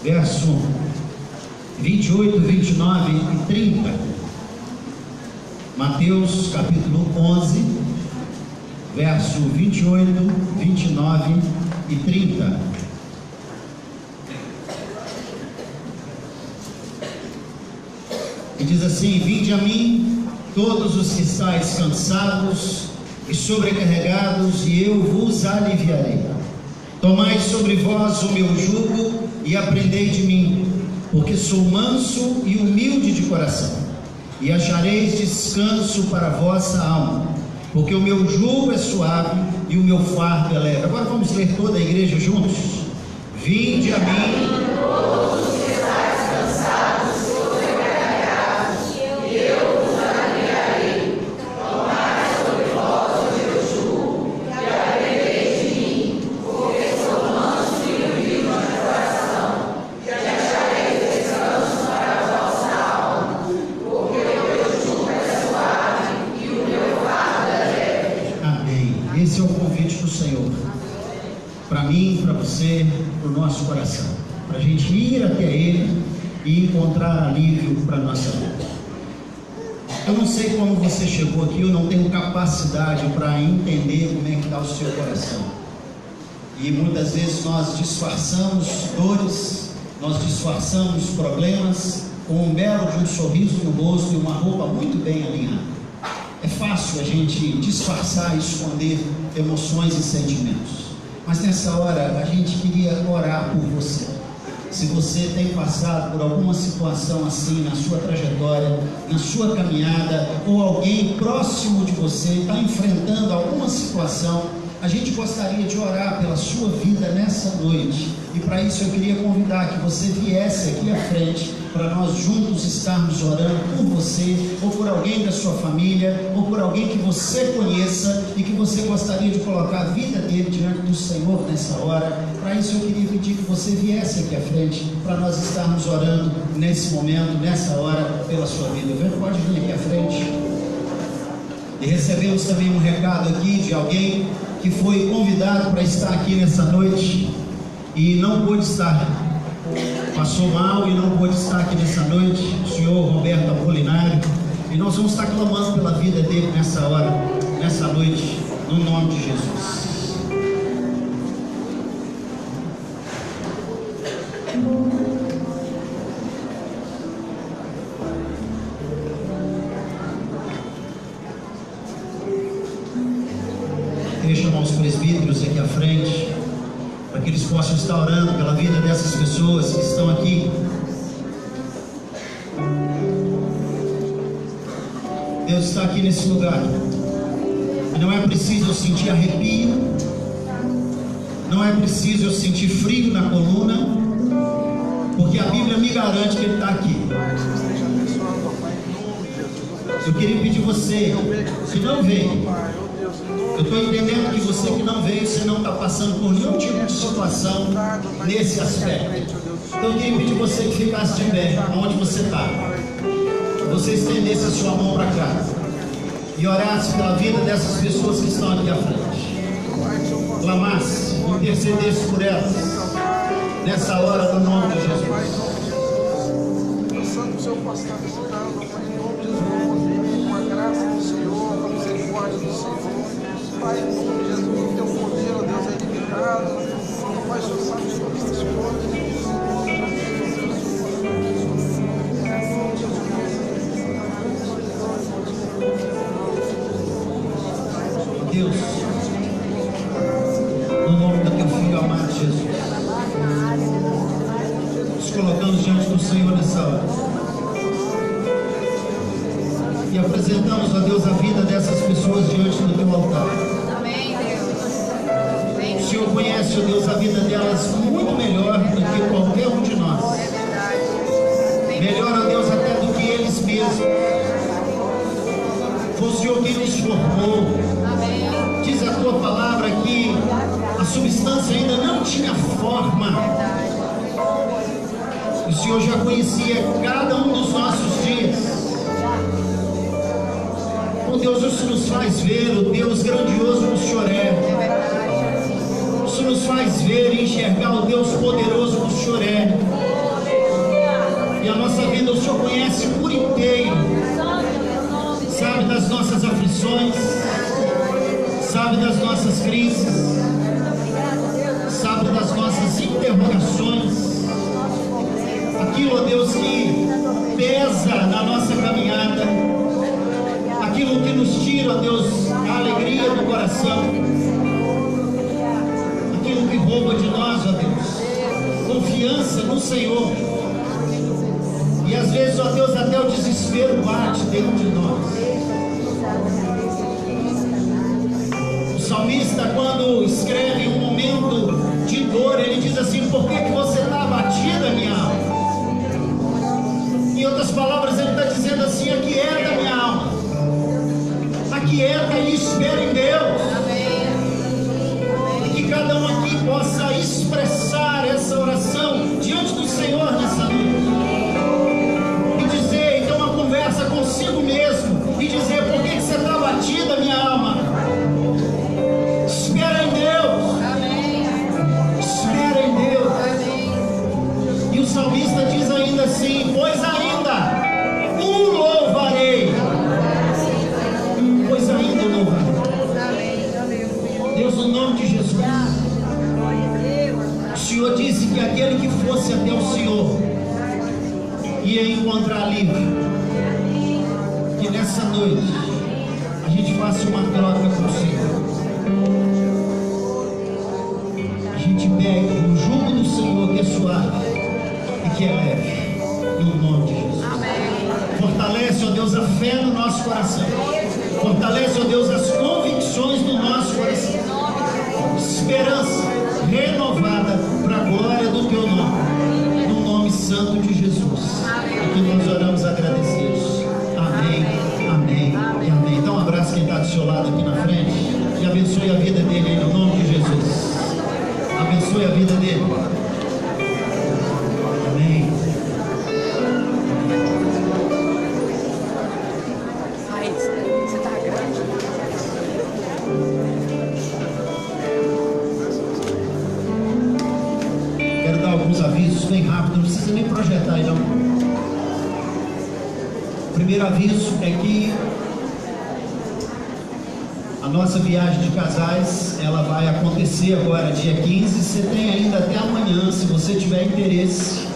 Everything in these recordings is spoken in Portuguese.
verso 28, 29 e 30. Mateus capítulo 11, verso 28, 29 e 30. E diz assim: vinde a mim todos os que estáis cansados e sobrecarregados, e eu vos aliviarei. Tomai sobre vós o meu jugo e aprendei de mim, porque sou manso e humilde de coração, e achareis descanso para a vossa alma, porque o meu jugo é suave e o meu fardo é leve. Agora vamos ler toda a igreja juntos? Vinde a mim todos os que estáis cansados e sobrecarregados, e eu vos aliviarei. Tomai sobre vós o meu jugo e aprendei de mim, porque sou manso e humilde de coração, e achareis descanso para a vossa alma, porque o meu jugo é suave e o meu fardo é leve. Amém. Esse é o convite do Senhor para mim, para você, para o nosso coração, para a gente ir até Ele e encontrar alívio para a nossa vida. Eu não sei como você chegou aqui, eu não tenho capacidade para entender como é que está o seu coração. E muitas vezes nós disfarçamos dores, nós disfarçamos problemas com um belo de um sorriso no rosto e uma roupa muito bem alinhada. É fácil a gente disfarçar e esconder emoções e sentimentos. Mas nessa hora a gente queria orar por você. Se você tem passado por alguma situação assim na sua trajetória, na sua caminhada, ou alguém próximo de você está enfrentando alguma situação, a gente gostaria de orar pela sua vida nessa noite. E para isso eu queria convidar que você viesse aqui à frente, para nós juntos estarmos orando por você, ou por alguém da sua família, ou por alguém que você conheça e que você gostaria de colocar a vida dele diante do Senhor nessa hora. Para isso eu queria pedir que você viesse aqui à frente, para nós estarmos orando nesse momento, nessa hora, pela sua vida. Pode vir aqui à frente. E recebemos também um recado aqui de alguém que foi convidado para estar aqui nessa noite e não pôde estar, passou mal e não pôde estar aqui nessa noite, o senhor Roberto Apolinário, e nós vamos estar clamando pela vida dele nessa hora, nessa noite, no nome de Jesus. Queria chamar os presbíteros aqui à frente, para que eles possam estar orando pela vida dessas pessoas que estão aqui. Deus está aqui nesse lugar, e não é preciso eu sentir arrepio, não é preciso eu sentir frio na coluna, porque a Bíblia me garante que Ele está aqui. Eu queria pedir você que não veio. Eu estou entendendo que você que não veio, você não está passando por nenhum tipo de situação nesse aspecto. Então eu queria pedir você que ficasse de pé, onde você está. Você estendesse a sua mão para cá e orasse pela vida dessas pessoas que estão aqui à frente. Clamasse, intercedesse por elas nessa hora, no nome de Jesus. Passando o seu passado desse caso, em nome de Jesus, com a graça do Senhor, com a misericórdia do Senhor. Pai, em nome de Jesus, o teu poder, ó Deus, é ilimitado. Pai, o Senhor sabe sobre essas coisas. Deus, no nome do teu Filho amado Jesus, nos colocamos diante do Senhor nessa hora e apresentamos, ó Deus, a vida dessas pessoas diante do teu altar. Amém, Deus. O Senhor conhece, ó Deus, a vida delas muito melhor do que qualquer um de nós. É verdade. Melhor, ó Deus, até do que eles mesmos. Foi o Senhor quem nos formou. Amém. Diz a tua palavra que a substância ainda não tinha forma. O Senhor já conhecia cada um dos nossos dias. Oh Deus, isso nos faz ver o Deus grandioso que o Senhor é. Isso nos faz ver e enxergar o Deus poderoso que o Senhor é. E a nossa vida o Senhor conhece por inteiro. Sabe das nossas aflições, sabe das nossas crises, sabe das nossas interrogações, aquilo, ó Deus, que pesa na nossa caminhada, aquilo que nos tira, ó Deus, a alegria do coração, aquilo que rouba de nós, ó Deus, confiança no Senhor. E às vezes, ó Deus, até o desespero bate dentro de nós. O salmista, quando escreve um momento de dor, ele diz assim: por que você está abatida, minha alma? Em outras palavras, ele está dizendo assim: aquieta, minha alma, aquieta e espera em Deus. E que cada um aqui possa expressar essa oração diante do Senhor nessa noite. Conversa consigo mesmo e dizer: por que você está abatida, minha alma? Espera em Deus. Amém. Espera em Deus. Amém. E o salmista diz ainda assim: pois ainda o louvarei. Pois ainda o louvarei. Deus, no nome de Jesus, o Senhor disse que aquele que fosse até o Senhor ia encontrar alívio. Que nessa noite a gente faça uma troca com o Senhor. A gente pegue o jugo do Senhor, que é suave e que é leve, no nome de Jesus. Amém. Fortalece, ó Deus, a fé no nosso coração. Fortalece, ó Deus, as convicções do nosso coração. Esperança renovada para a glória do Teu nome, no nome santo de Jesus. É que nós oramos agradecidos. Amém, amém e amém. Então, um abraço quem está do seu lado aqui na frente e abençoe a vida dele no nome de Jesus. Abençoe a vida dele. Amém. Ai, você está grande. Quero dar alguns avisos bem rápido, não precisa nem projetar aí não. O primeiro aviso é que a nossa viagem de casais, ela vai acontecer agora dia 15. Você tem ainda até amanhã, se você tiver interesse,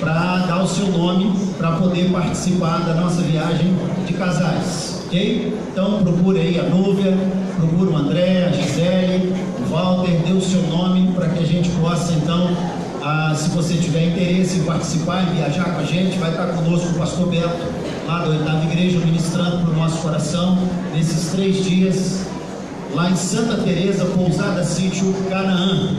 para dar o seu nome, para poder participar da nossa viagem de casais, ok? Então procure aí a Núvia, procure o André, a Gisele, o Walter, dê o seu nome para que a gente possa então, se você tiver interesse em participar, em viajar com a gente, vai estar conosco o pastor Beto, lá da 8ª Igreja, ministrando para o nosso coração, nesses 3 dias, lá em Santa Teresa, Pousada Sítio Canaã.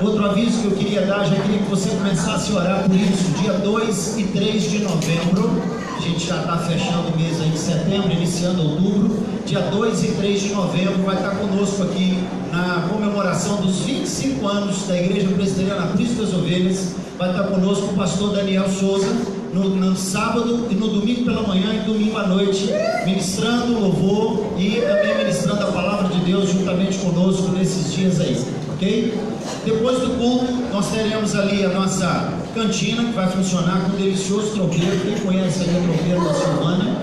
Outro aviso que eu queria dar, já queria que você começasse a orar por isso, dia 2 e 3 de novembro, a gente já está fechando o mês aí de setembro, iniciando outubro, dia 2 e 3 de novembro, vai estar conosco aqui na comemoração dos 25 anos da Igreja Presbiteriana Cristo das Ovelhas. Vai estar conosco o pastor Daniel Souza, no sábado e no domingo pela manhã e domingo à noite, ministrando louvor e também ministrando a palavra de Deus juntamente conosco nesses dias aí, ok? Depois do culto, nós teremos ali a nossa cantina, que vai funcionar com um delicioso tropeiro. Quem conhece ali o tropeiro da Silvânia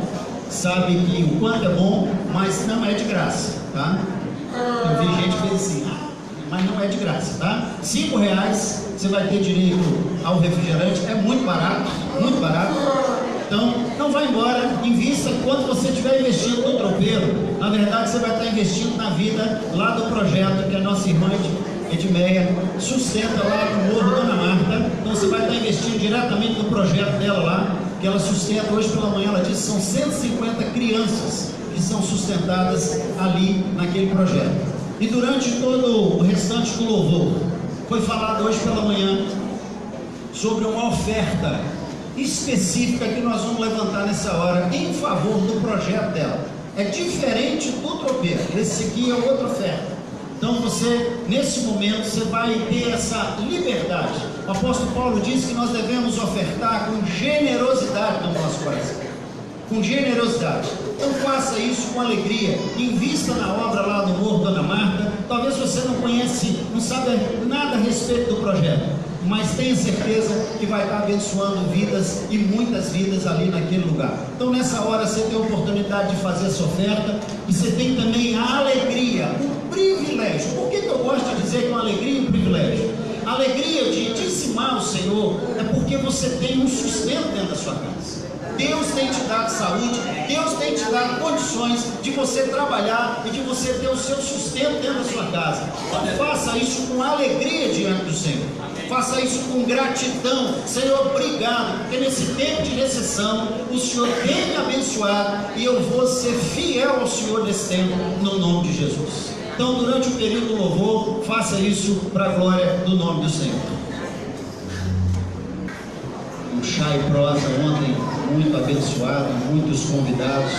sabe que o quanto é bom, mas não é de graça, tá? Eu vi gente que fez assim, mas não é de graça, tá? R$5 você vai ter direito ao refrigerante, é muito barato, muito barato. Então, não vai embora, invista quando você estiver investindo no tropeiro. Na verdade, você vai estar investindo na vida lá do projeto que a nossa irmã Edmeia sustenta lá no Morro Dona Marta. Então, você vai estar investindo diretamente no projeto dela lá, que ela sustenta. Hoje pela manhã, ela disse que são 150 crianças que são sustentadas ali naquele projeto. E durante todo o restante do louvor, foi falado hoje pela manhã sobre uma oferta específica que nós vamos levantar nessa hora em favor do projeto dela. É diferente do tropeiro, esse aqui é outra oferta. Então você, nesse momento, você vai ter essa liberdade. O apóstolo Paulo diz que nós devemos ofertar com generosidade no nosso coração. Com generosidade. Então faça isso com alegria, invista na obra lá no Morro Dona Marta. Talvez você não conhece, não sabe nada a respeito do projeto. mas tenha certeza que vai estar abençoando vidas e muitas vidas ali naquele lugar. Então nessa hora você tem a oportunidade de fazer essa oferta, e você tem também a alegria, o privilégio. Por que eu gosto de dizer que é uma alegria e um privilégio? A alegria de dizimar o Senhor é porque você tem um sustento dentro da sua casa. Deus tem te dado saúde, Deus tem te dado condições de você trabalhar e de você ter o seu sustento dentro da sua casa. Então faça isso com alegria diante do Senhor. Faça isso com gratidão. Senhor, obrigado, porque nesse tempo de recessão o Senhor tem me abençoado e eu vou ser fiel ao Senhor nesse tempo, no nome de Jesus. Então, durante o período do louvor, faça isso para a glória do nome do Senhor. Um chá e prosa ontem, muito abençoado, muitos convidados.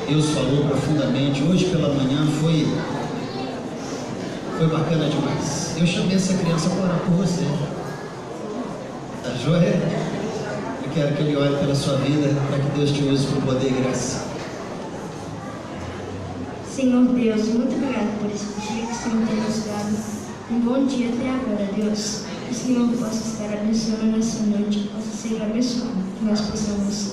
Deus falou profundamente. Hoje pela manhã foi bacana demais. Eu chamei essa criança para orar por você. Tá joia? Eu quero que ele ore pela sua vida, para que Deus te use com poder e graça. Senhor Deus, muito obrigado por esse dia que o Senhor tem nos dado. Um bom dia até agora, Deus. Que o Senhor possa estar abençoando nessa noite, que possa ser abençoado, que nós possamos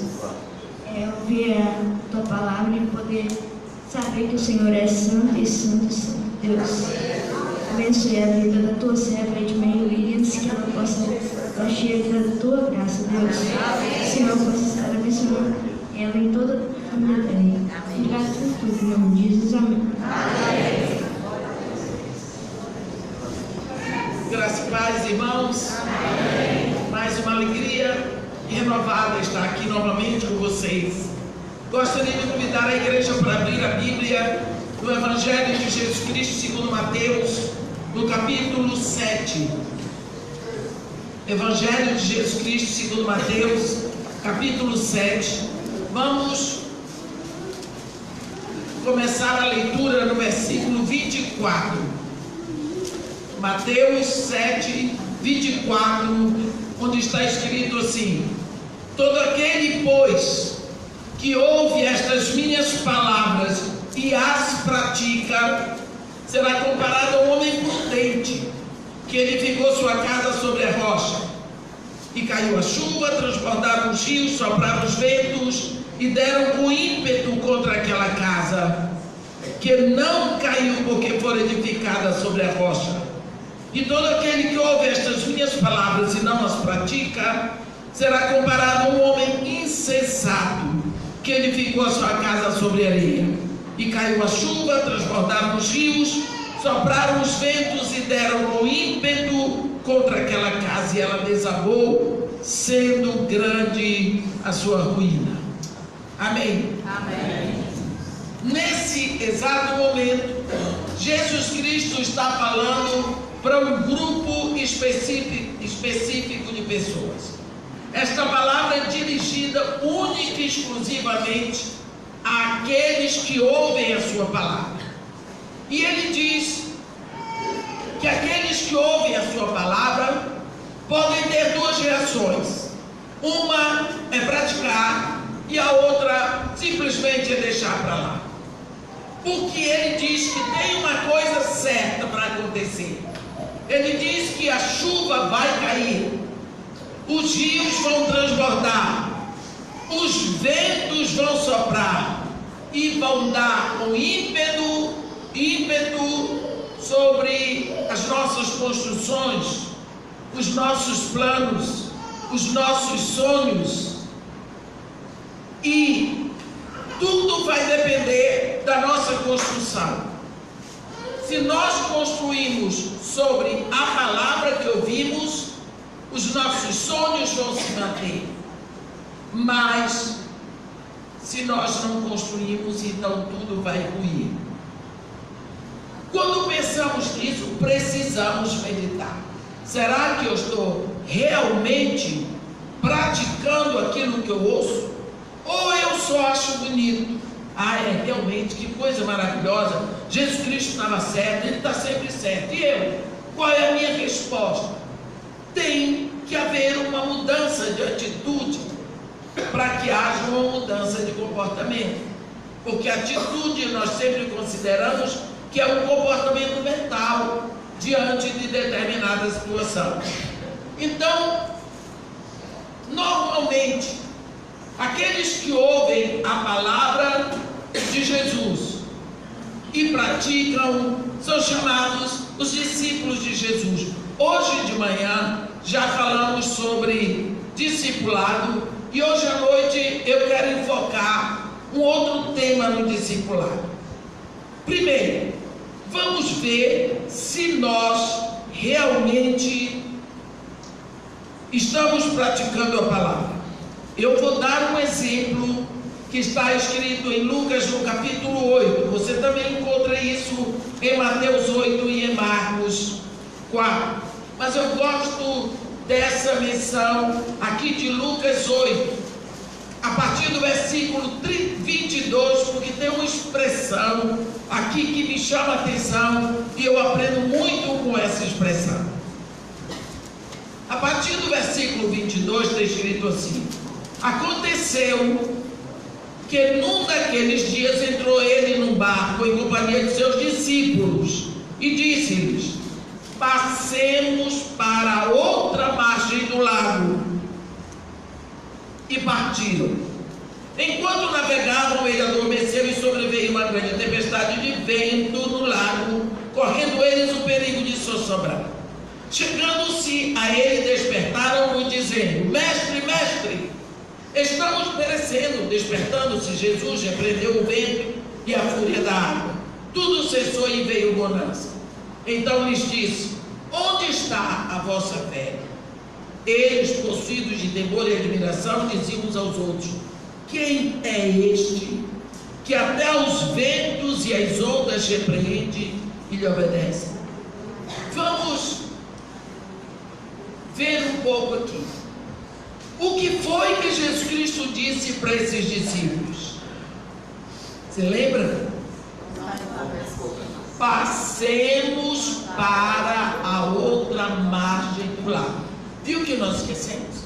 ouvir a Tua palavra e poder saber que o Senhor é santo e santo e santo. Deus, abençoe a vida da Tua serva Edmeia Williams, que ela possa estar cheia da Tua graça, Deus. Que o Senhor possa estar abençoando ela em toda a família dela. Obrigado por tudo, em nome de Jesus, amém. Graças e paz, irmãos. Amém. Mais uma alegria renovada estar aqui novamente com vocês. Gostaria de convidar a igreja para abrir a Bíblia no Evangelho de Jesus Cristo segundo Mateus, no capítulo 7. Evangelho de Jesus Cristo segundo Mateus, capítulo 7. Vamos começar a leitura no versículo 24. Mateus 7, 24, onde está escrito assim: todo aquele, pois, que ouve estas minhas palavras e as pratica, será comparado a um homem prudente, que edificou sua casa sobre a rocha. E caiu a chuva, transbordaram os rios, sopraram os ventos, e deram com ímpeto contra aquela casa, que não caiu porque for edificada sobre a rocha. E todo aquele que ouve estas minhas palavras e não as pratica, será comparado a um homem insensato, que edificou a sua casa sobre areia. E caiu a chuva, transbordaram os rios, sopraram os ventos e deram com ímpeto contra aquela casa, e ela desabou, sendo grande a sua ruína. Amém. Amém. Nesse exato momento, Jesus Cristo está falando para um grupo específico de pessoas. Esta palavra é dirigida única e exclusivamente àqueles que ouvem a sua palavra. E ele diz que aqueles que ouvem a sua palavra podem ter duas reações. Uma é praticar e a outra simplesmente é deixar para lá. Porque ele diz que tem uma coisa certa para acontecer. Ele diz que a chuva vai cair, os rios vão transbordar, os ventos vão soprar e vão dar com ímpeto sobre as nossas construções, os nossos planos, os nossos sonhos. E tudo vai depender da nossa construção. Se nós construímos sobre a palavra que ouvimos, os nossos sonhos vão se manter. Mas se nós não construímos, então tudo vai ruir. Quando pensamos nisso, precisamos meditar. Será que eu estou realmente praticando aquilo que eu ouço? Ou eu só acho bonito? Realmente, que coisa maravilhosa. Jesus Cristo estava certo, Ele está sempre certo. E eu? Qual é a minha resposta? Tem que haver uma mudança de atitude para que haja uma mudança de comportamento. Porque atitude nós sempre consideramos que é um comportamento mental diante de determinada situação. Então, normalmente, aqueles que ouvem a palavra de Jesus e praticam são chamados os discípulos de Jesus. Hoje de manhã já falamos sobre discipulado e hoje à noite eu quero enfocar um outro tema no discipulado. Primeiro, vamos ver se nós realmente estamos praticando a palavra. Eu vou dar um exemplo que está escrito em Lucas no capítulo 8. Você também encontra isso em Mateus 8 e em Marcos 4. Mas eu gosto dessa menção aqui de Lucas 8, a partir do versículo 22, porque tem uma expressão aqui que me chama a atenção e eu aprendo muito com essa expressão. A partir do versículo 22 está escrito assim: aconteceu que num daqueles dias entrou ele num barco em companhia de seus discípulos e disse-lhes: passemos para a outra margem do lago. E partiram. Enquanto navegavam, ele adormeceu e sobreveio uma grande tempestade de vento no lago, correndo eles o perigo de sossobrar. Chegando-se a ele, despertaram-no, dizendo: mestre, mestre, estamos perecendo. Despertando-se, Jesus repreendeu o vento e a fúria da água. Tudo cessou e veio bonança. Então lhes disse: onde está a vossa fé? Eles, possuídos de temor e admiração, diziam uns aos outros: quem é este que até os ventos e as ondas repreende e lhe obedece? Vamos ver um pouco aqui. O que foi que Jesus Cristo disse para esses discípulos? Você lembra? Passemos para a outra margem do lago. Viu que nós esquecemos?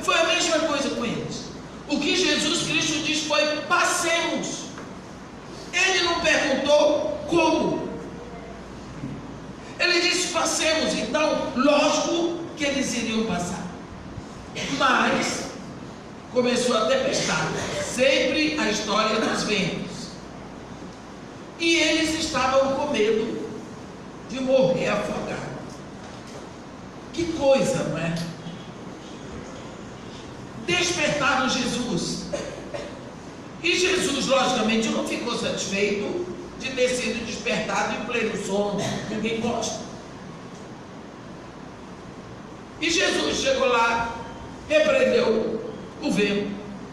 Foi a mesma coisa com eles. O que Jesus Cristo disse foi: passemos. Ele não perguntou como. Ele disse: passemos. Então, lógico que eles iriam passar. Mas começou a tempestade. Sempre a história dos ventos. E eles estavam com medo de morrer afogados. Que coisa, não é? Despertaram Jesus. E Jesus, logicamente, não ficou satisfeito de ter sido despertado em pleno sono. Ninguém gosta. E Jesus chegou lá, repreendeu o vento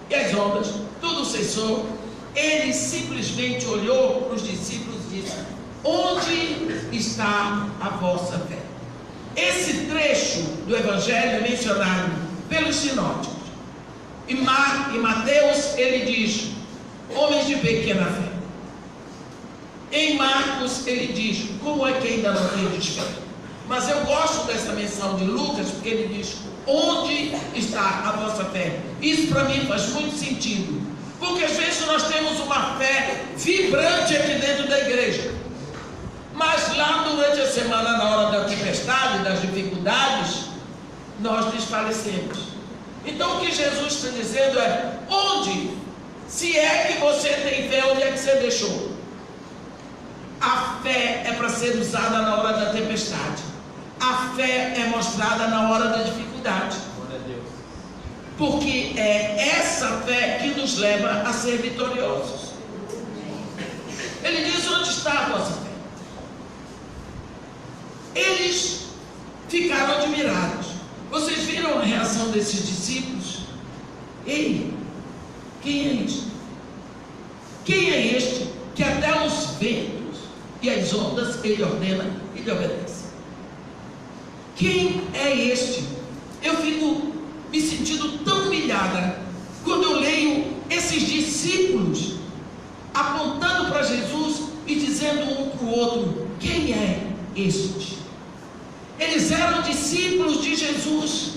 e as ondas, tudo cessou. Ele simplesmente olhou para os discípulos e disse: onde está a vossa fé? Esse trecho do Evangelho é mencionado pelos sinóticos. Em Mateus ele diz: homens de pequena fé. Em Marcos ele diz: como é que ainda não tendes fé? Mas eu gosto dessa menção de Lucas, porque ele diz: onde está a vossa fé? Isso para mim faz muito sentido, porque às vezes nós temos uma fé vibrante aqui dentro da igreja, mas lá durante a semana, na hora da tempestade, das dificuldades, nós desfalecemos. Então o que Jesus está dizendo é: onde? Se é que você tem fé, onde é que você deixou? A fé é para ser usada na hora da tempestade. A fé é mostrada na hora da dificuldade. Porque é essa fé que nos leva a ser vitoriosos. Ele diz: onde está a vossa fé? Eles ficaram admirados. Vocês viram a reação desses discípulos? Ei, quem é este? Quem é este que até os ventos e as ondas ele ordena e lhe obedece? Quem é este? Eu fico me sentindo tão humilhada quando eu leio esses discípulos apontando para Jesus e dizendo um para o outro: quem é este? Eles eram discípulos de Jesus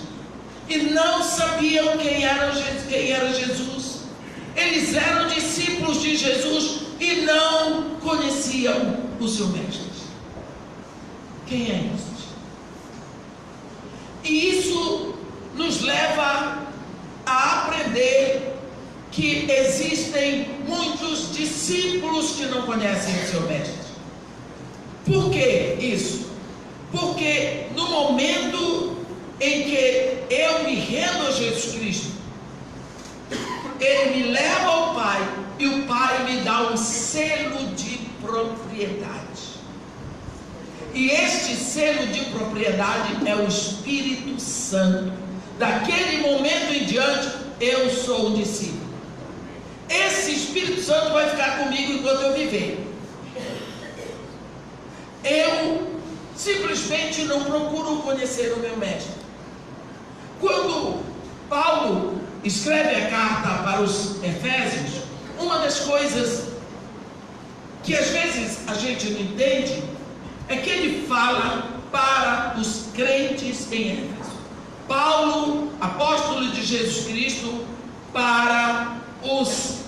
e não sabiam quem era Jesus. Eles eram discípulos de Jesus e não conheciam o seu mestre. Quem é este? leva a aprender que existem muitos discípulos que não conhecem o seu mestre. Por que isso? Porque no momento em que eu me rendo a Jesus Cristo, Ele me leva ao Pai, e o Pai me dá um selo de propriedade. E este selo de propriedade é o Espírito Santo. Daquele momento em diante, eu sou um discípulo. Esse Espírito Santo vai ficar comigo enquanto eu viver. Eu simplesmente não procuro conhecer o meu mestre. Quando Paulo escreve a carta para os Efésios, uma das coisas que às vezes a gente não entende é que ele fala para os crentes em Éfeso. Paulo, apóstolo de Jesus Cristo, para os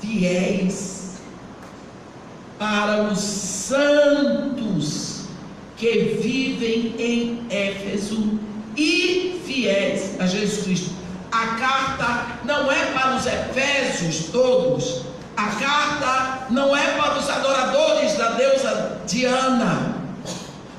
fiéis, para os santos que vivem em Éfeso e fiéis a Jesus Cristo. A carta não é para os efésios todos. A carta não é para os adoradores da deusa Diana.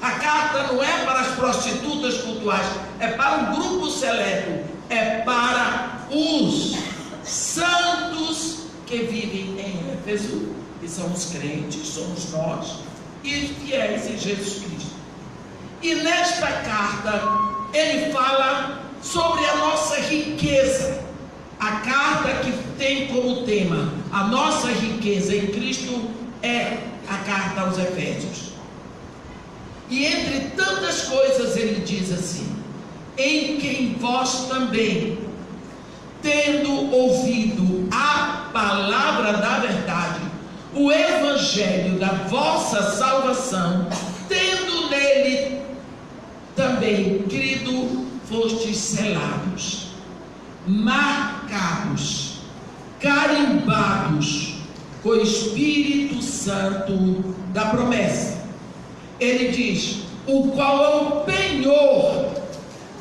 A carta não é para as prostitutas cultuais. É para um grupo seleto. É para os santos que vivem em Éfeso, que são os crentes, somos nós, e fiéis em Jesus Cristo. E nesta carta ele fala sobre a nossa riqueza. A carta que tem como tema a nossa riqueza em Cristo é a carta aos Efésios. E entre tantas coisas ele diz assim: em quem vós também, tendo ouvido a palavra da verdade, o evangelho da vossa salvação, tendo nele também crido, fostes selados, marcados, carimbados com o Espírito Santo da promessa. Ele diz: o qual é o penhor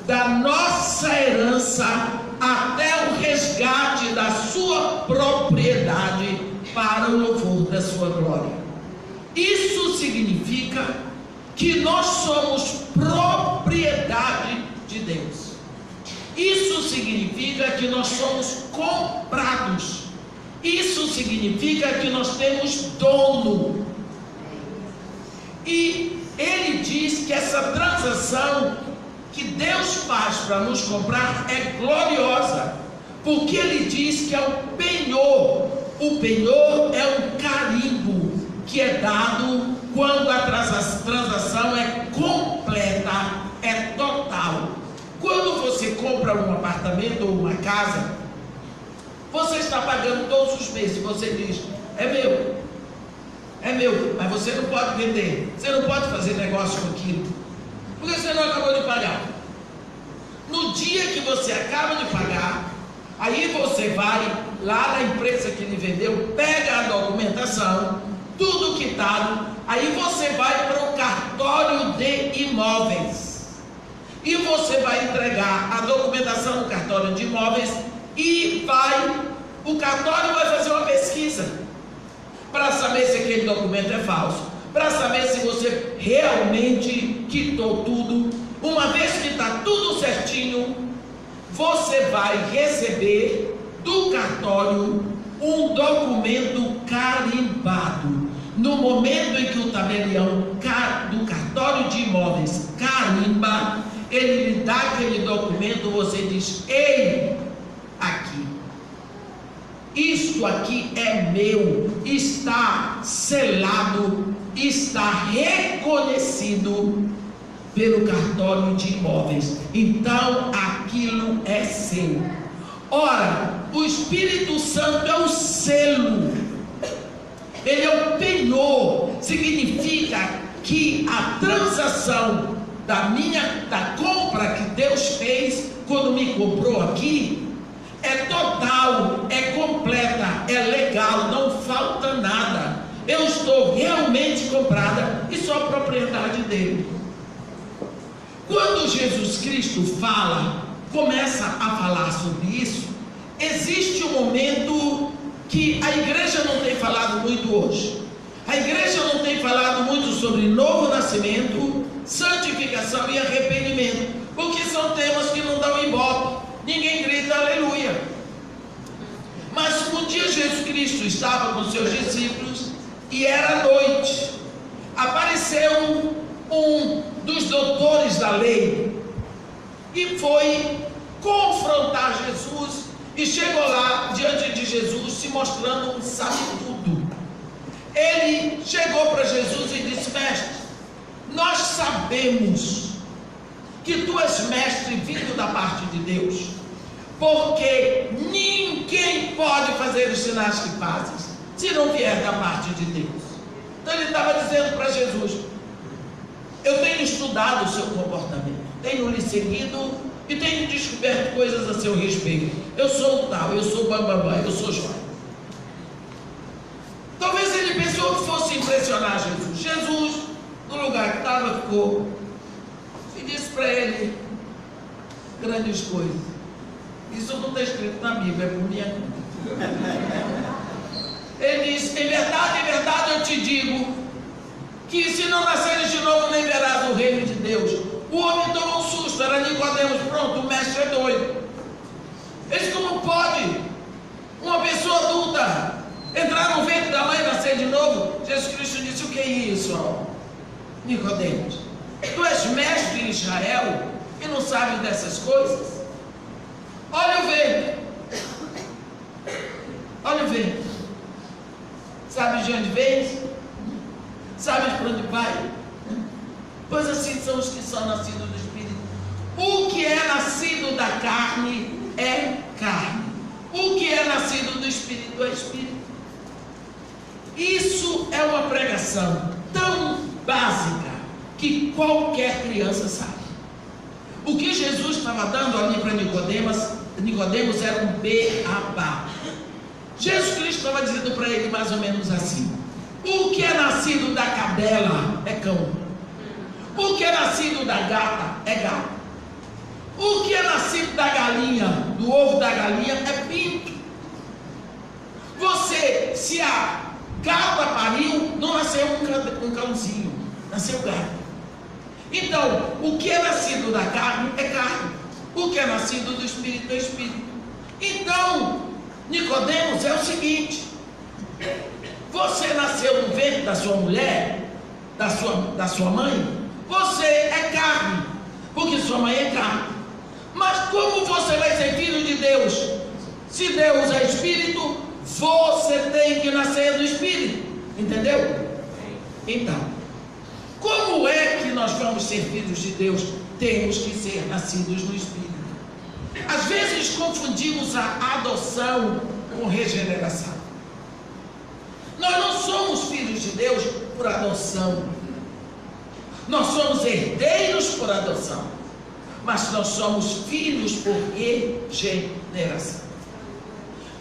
da nossa herança até o resgate da sua propriedade para o louvor da sua glória. Isso significa que nós somos propriedade de Deus. Isso significa que nós somos comprados. Isso significa que nós temos dono. E ele diz que essa transação que Deus faz para nos comprar é gloriosa, porque ele diz que é o penhor. O penhor é um carimbo que é dado quando a transação é completa, é total. Quando você compra um apartamento ou uma casa, você está pagando todos os meses. Você diz: é meu, mas você não pode vender, você não pode fazer negócio com aquilo, porque você não acabou de pagar. No dia que você acaba de pagar, aí você vai lá na empresa que lhe vendeu, pega a documentação, tudo quitado, aí você vai para o cartório de imóveis, e você vai entregar a documentação no cartório de imóveis, e o cartório vai fazer uma pesquisa, para saber se aquele documento é falso, para saber se você realmente quitou tudo. Uma vez que está tudo certinho, você vai receber do cartório um documento carimbado. No momento em que o tabelião do cartório de imóveis carimba, ele lhe dá aquele documento, você diz: ei, aqui, isto aqui é meu, está selado, está reconhecido pelo cartório de imóveis, então aquilo é seu. Ora, o Espírito Santo é o selo, ele é o penhor. Significa que a transação da compra que Deus fez quando me comprou aqui é total, é completa, é legal, não falta nada. Eu estou realmente comprada e sou a propriedade dele. Quando Jesus Cristo fala começa a falar sobre isso, existe um momento que a igreja não tem falado muito hoje. A igreja não tem falado muito sobre novo nascimento, santificação e arrependimento, porque são temas que não dão ibope, ninguém grita aleluia. Mas um dia Jesus Cristo estava com seus discípulos e era noite. Apareceu um dos doutores da lei e foi confrontar Jesus, e chegou lá diante de Jesus se mostrando um sabe tudo. Ele chegou para Jesus e disse: mestre, nós sabemos que tu és mestre vindo da parte de Deus, porque ninguém pode fazer os sinais que fazes se não vier da parte de Deus. Então ele estava dizendo para Jesus: eu tenho estudado o seu comportamento, tenho lhe seguido e tenho descoberto coisas a seu respeito. Eu sou o tal, eu sou o bambambam, eu sou João. Talvez ele pensou que fosse impressionar Jesus. Jesus, no lugar que estava, ficou e disse para ele grandes coisas. Isso não está escrito na Bíblia, é por minha conta. Ele disse: em verdade eu te digo, que se não nasceres de novo, nem verás o reino de Deus. O homem tomou um susto, era Nicodemos, pronto, o mestre é doido. Ele disse: como pode uma pessoa adulta entrar no ventre da mãe e nascer de novo? Jesus Cristo disse: o que é isso, Nicodemos? Tu és mestre em Israel e não sabes dessas coisas? Olha o vento. Olha o vento. Sabes de onde vens? Sabes para onde vai? Pois assim são os que são nascidos do Espírito. O que é nascido da carne é carne. O que é nascido do Espírito é Espírito. Isso é uma pregação tão básica que qualquer criança sabe. O que Jesus estava dando ali para Nicodemos era um beabá. Jesus Cristo estava dizendo para ele mais ou menos assim: o que é nascido da cadela é cão. O que é nascido da gata é gato. O que é nascido da galinha, do ovo da galinha, é pinto. Você, se a gata pariu, não nasceu um cãozinho, nasceu gato. Então, o que é nascido da carne é carne. O que é nascido do Espírito é Espírito. Então, Nicodemos, é o seguinte: você nasceu no ventre da sua mulher, da sua mãe, você é carne, porque sua mãe é carne. Mas como você vai ser filho de Deus? Se Deus é Espírito, você tem que nascer do Espírito. Entendeu? Então, como é que nós vamos ser filhos de Deus? Temos que ser nascidos no Espírito. Às vezes confundimos a adoção com regeneração. Nós não somos filhos de Deus por adoção. Nós somos herdeiros por adoção, mas nós somos filhos por regeneração.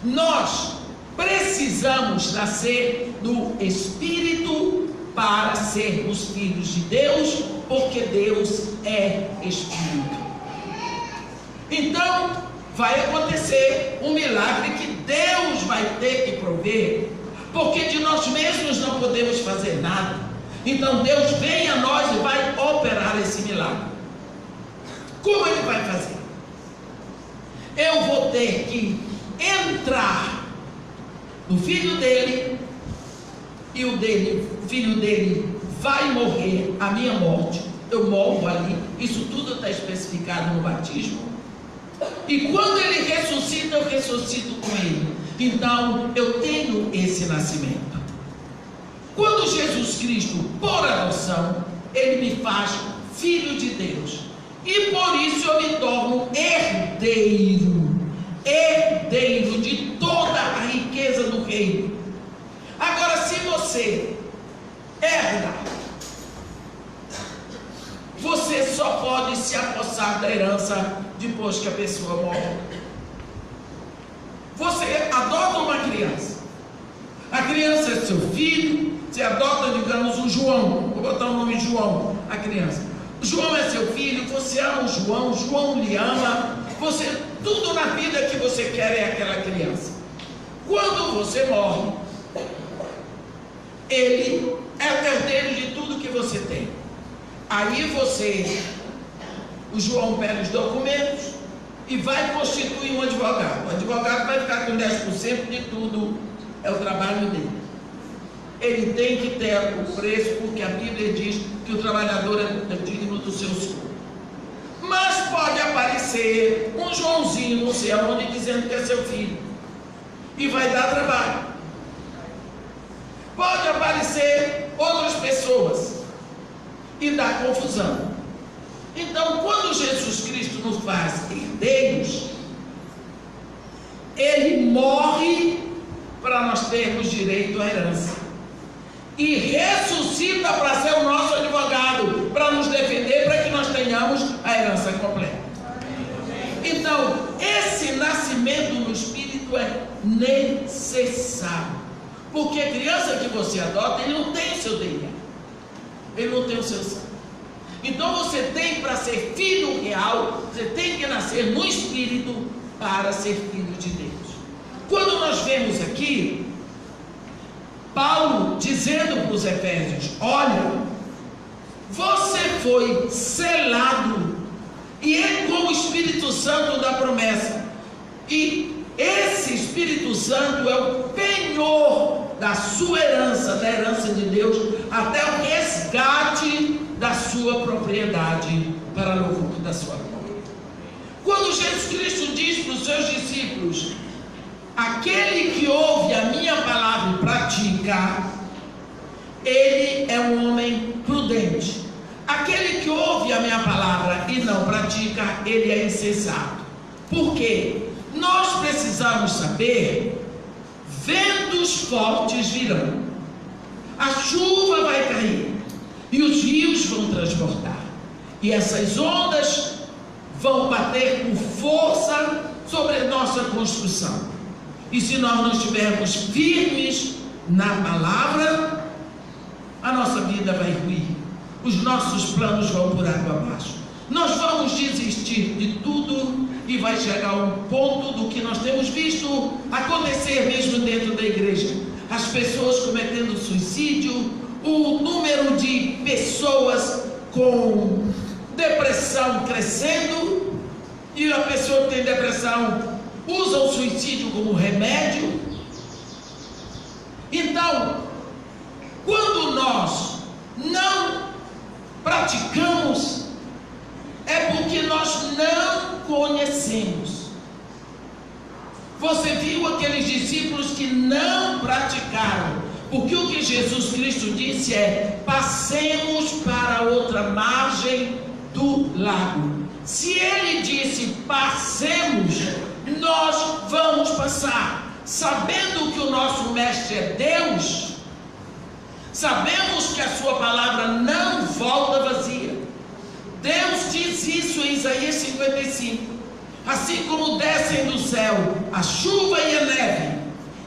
Nós precisamos nascer do Espírito para sermos filhos de Deus, porque Deus é Espírito. Então, vai acontecer um milagre que Deus vai ter que prover, porque de nós mesmos não podemos fazer nada. Então Deus vem a nós e vai operar esse milagre. Como Ele vai fazer? Eu vou ter que entrar no filho dele, e o filho dele vai morrer a minha morte. Eu morro ali. Isso tudo está especificado no batismo. E quando ele ressuscita, eu ressuscito com ele. Então eu tenho esse nascimento. Quando Jesus Cristo, por adoção, ele me faz filho de Deus, e por isso eu me torno herdeiro de toda a riqueza do reino. Agora, se você herda, você só pode se apossar da herança depois que a pessoa morre. Você adota uma criança, a criança é seu filho. Você adota, digamos, o João, vou botar o nome João, a criança. João é seu filho, você ama o João lhe ama, tudo na vida que você quer é aquela criança. Quando você morre, ele é o herdeiro de tudo que você tem. Aí o João pega os documentos e vai constituir um advogado. O advogado vai ficar com 10% de tudo, é o trabalho dele. Ele tem que ter o preço, porque a Bíblia diz que o trabalhador é digno do seu suor. Mas pode aparecer um Joãozinho, não sei aonde, dizendo que é seu filho, e vai dar trabalho. Pode aparecer outras pessoas e dar confusão. Então, quando Jesus Cristo nos faz herdeiros, ele morre para nós termos direito à herança, e ressuscita para ser o nosso advogado, para nos defender, para que nós tenhamos a herança completa. Então, esse nascimento no Espírito é necessário, porque a criança que você adota, ele não tem o seu DNA, ele não tem o seu sangue. Então você tem, para ser filho real, você tem que nascer no Espírito para ser filho de Deus. Quando nós vemos aqui Paulo dizendo para os Efésios: olha, você foi selado e é com o Espírito Santo da promessa, e esse Espírito Santo é o penhor da sua herança, da herança de Deus, até o resgate da sua propriedade para louvor da sua glória. Quando Jesus Cristo diz para os seus discípulos: aquele que ouve a minha palavra e pratica, ele é um homem prudente. Aquele que ouve a minha palavra e não pratica, ele é insensato. Por quê? Nós precisamos saber: ventos fortes virão, a chuva vai cair, e os rios vão transbordar, e essas ondas vão bater com força sobre a nossa construção. E se nós não estivermos firmes na palavra, a nossa vida vai ruir, os nossos planos vão por água abaixo, nós vamos desistir de tudo, e vai chegar um ponto do que nós temos visto acontecer mesmo dentro da igreja: as pessoas cometendo suicídio, o número de pessoas com depressão crescendo, e a pessoa que tem depressão usa o suicídio como remédio. Então, quando nós não praticamos, é porque nós não conhecemos. Você viu aqueles discípulos que não praticaram, porque o que Jesus Cristo disse é: passemos para outra margem do lago. Se ele disse passemos, nós vamos passar, sabendo que o nosso mestre é Deus. Sabemos que a sua palavra não volta vazia. Deus diz isso em Isaías 55: assim como descem do céu a chuva e a neve,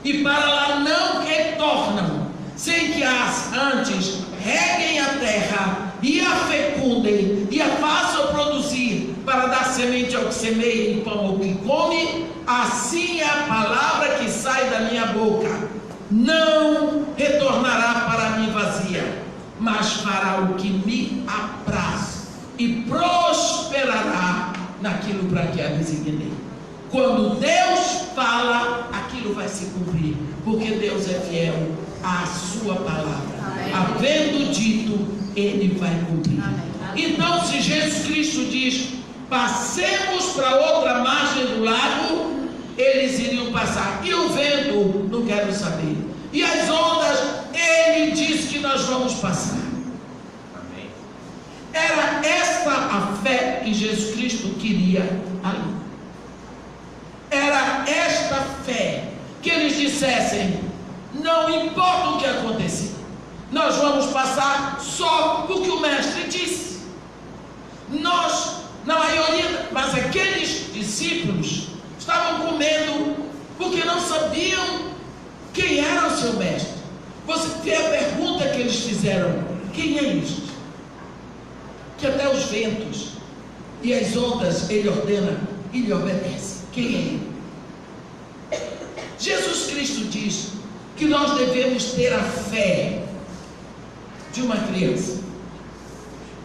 e para lá não retornam, sem que as antes reguem a terra e a fecundem e a façam produzir, para dar semente ao que semeia e pão ao que come, assim é a palavra que sai da minha boca: não retornará para mim vazia, mas fará o que me apraz, e prosperará naquilo para que a designei. Quando Deus fala, aquilo vai se cumprir, porque Deus é fiel à sua palavra. Amém. Havendo dito, ele vai cumprir. Amém. Então, se Jesus Cristo diz: passemos para outra margem do lago, eles iriam passar. E o vento, não quero saber. E as ondas, ele diz que nós vamos passar. Amém. Era esta a fé que Jesus Cristo queria ali. Era esta fé que eles dissessem: não importa o que acontecer, nós vamos passar só porque o mestre disse. Nós, na maioria, mas aqueles discípulos estavam com medo, porque não sabiam quem era o seu mestre. Você vê a pergunta que eles fizeram: quem é isto? Que até os ventos e as ondas ele ordena e lhe obedece. Quem é ele? Jesus Cristo diz que nós devemos ter a fé de uma criança.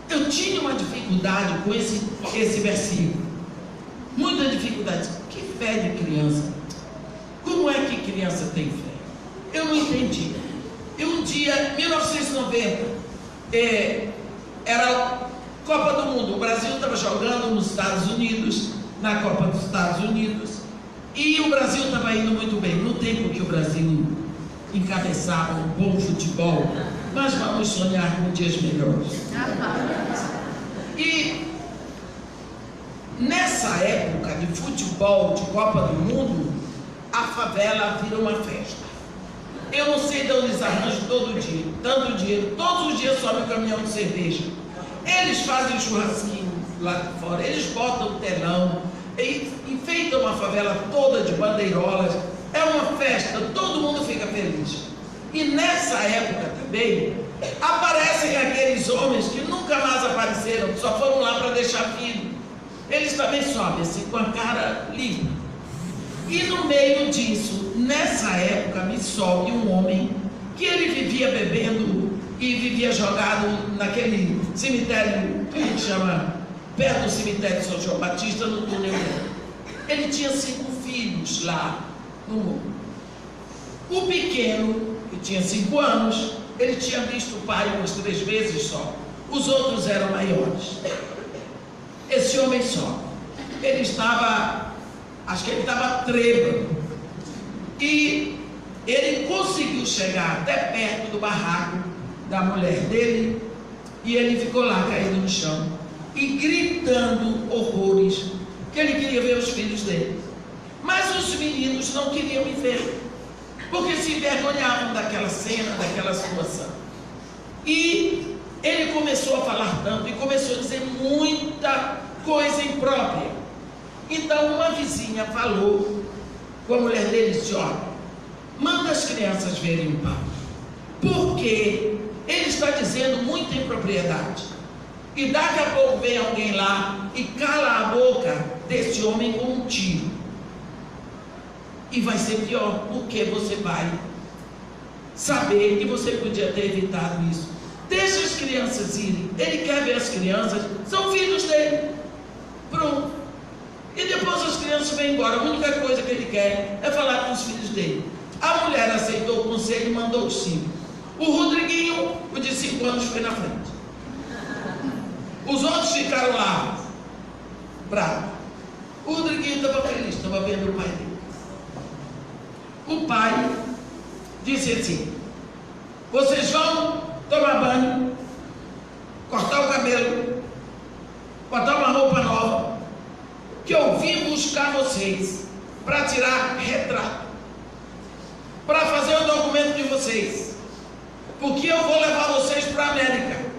Eu tinha uma dificuldade com esse versículo, muita dificuldade. Que fé de criança? Como é que criança tem fé? Eu não entendi. Um dia, 1990, era a Copa do Mundo. O Brasil estava jogando nos Estados Unidos, na Copa dos Estados Unidos, e o Brasil estava indo muito bem. No tempo que o Brasil encabeçava um bom futebol, mas vamos sonhar com dias melhores. E nessa época de futebol, de Copa do Mundo, a favela vira uma festa. Eu não sei de onde eles arranjam todo dia, tanto dinheiro, todos os dias sobe um caminhão de cerveja. Eles fazem churrasquinho lá fora, eles botam o telão, enfeitam uma favela toda de bandeirolas, é uma festa, todo mundo fica feliz. E nessa época também, aparecem aqueles homens que nunca mais apareceram, só foram lá para deixar filho. Eles também sobem assim, com a cara limpa. E no meio disso, nessa época, me sobe um homem que ele vivia bebendo e vivia jogado naquele cemitério que a gente chama, perto do cemitério de São João Batista, no túnel. Ele tinha 5 filhos lá no mundo. O pequeno, que tinha 5 anos, ele tinha visto o pai umas 3 vezes só. Os outros eram maiores. Esse homem só, ele estava, acho que ele estava trêbano, e ele conseguiu chegar até perto do barraco da mulher dele, e ele ficou lá caído no chão e gritando horrores, que ele queria ver os filhos dele. Mas os meninos não queriam me ver, porque se envergonhavam daquela cena, daquela situação. E ele começou a falar tanto e começou a dizer muita coisa imprópria. Então uma vizinha falou com a mulher dele e disse: olha, manda as crianças verem o pai, porque ele está dizendo muita impropriedade. E daqui a pouco vem alguém lá e cala a boca desse homem com um tiro. E vai ser pior, porque você vai saber que você podia ter evitado isso. Deixa as crianças irem. Ele quer ver as crianças, são filhos dele. Pronto. E depois as crianças vêm embora. A única coisa que ele quer é falar com os filhos dele. A mulher aceitou o conselho e mandou os 5. O Rodriguinho, o de 5 anos, foi na frente. Os outros ficaram lá, bravos. O Rodriguinho estava feliz, estava vendo o pai dele. O pai disse assim: vocês vão tomar banho, cortar o cabelo, botar uma roupa nova, que eu vim buscar vocês para tirar retrato, para fazer o documento de vocês, porque eu vou levar vocês para a América.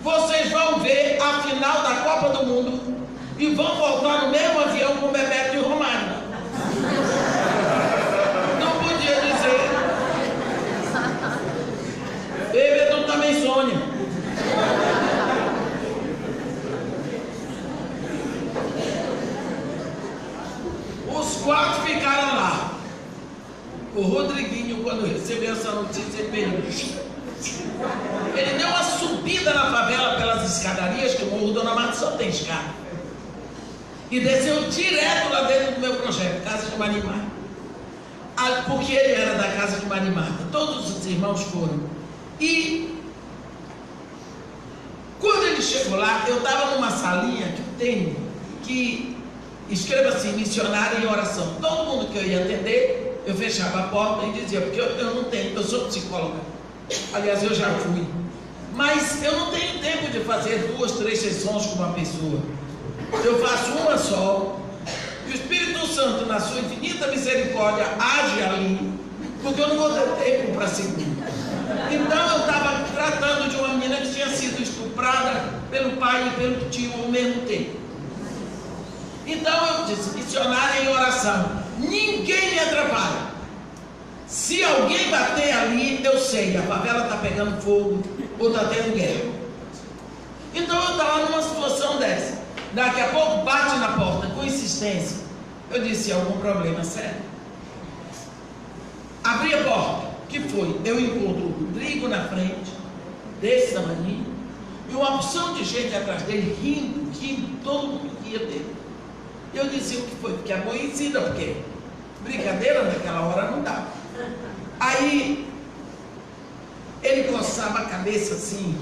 Vocês vão ver a final da Copa do Mundo e vão voltar no mesmo avião com o Bebeto e o Romário. Não podia dizer. Bebeto também sonha. Os 4 ficaram lá. O Rodriguinho, quando recebeu essa notícia, ele deu uma subida na favela pelas escadarias, que o Morro Dona Marta só tem escada, e desceu direto lá dentro do meu projeto, Casa de Maria Marta, porque ele era da Casa de Maria Marta. Todos os irmãos foram. E quando ele chegou lá, eu estava numa salinha que tem, que escreva assim: missionário em oração. Todo mundo que eu ia atender, eu fechava a porta e dizia, porque eu não tenho, eu sou psicóloga. Aliás, eu já fui, mas eu não tenho tempo de fazer 2, 3 sessões com uma pessoa. Eu faço uma só, e o Espírito Santo, na sua infinita misericórdia, age ali, porque eu não vou ter tempo para seguir. Então eu estava tratando de uma menina que tinha sido estuprada pelo pai e pelo tio ao mesmo tempo. Então eu disse: missionário em oração, ninguém me atrapalha. Se alguém bater ali, eu sei, a favela está pegando fogo ou está tendo guerra. Então eu estava numa situação dessa. Daqui a pouco bate na porta com insistência. Eu disse: algum problema sério? Abri a porta. O que foi? Eu encontro o Rodrigo na frente, desse tamanho, e uma opção de gente atrás dele, rindo, todo mundo ria dele. Eu disse: o que foi? Fiquei aborrecida, porque brincadeira naquela hora não dava. Aí ele coçava a cabeça assim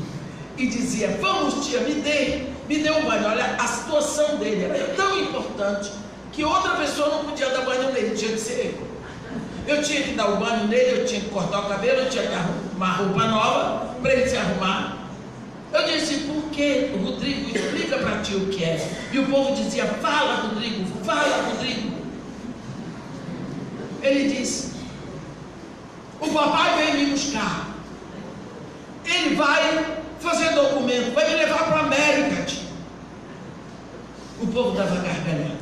e dizia: vamos, tia, me dê um banho. Olha, a situação dele era tão importante que outra pessoa não podia dar banho nele, tinha que ser eu. Eu tinha que dar o banho nele, eu tinha que cortar o cabelo, eu tinha que arrumar roupa nova para ele se arrumar. Eu disse: por que, Rodrigo? Explica para ti o que é. E o povo dizia: fala, Rodrigo, fala, Rodrigo. Ele disse: o papai veio me buscar. Ele vai fazer documento, vai me levar para a América, tio. O povo estava gargalhando.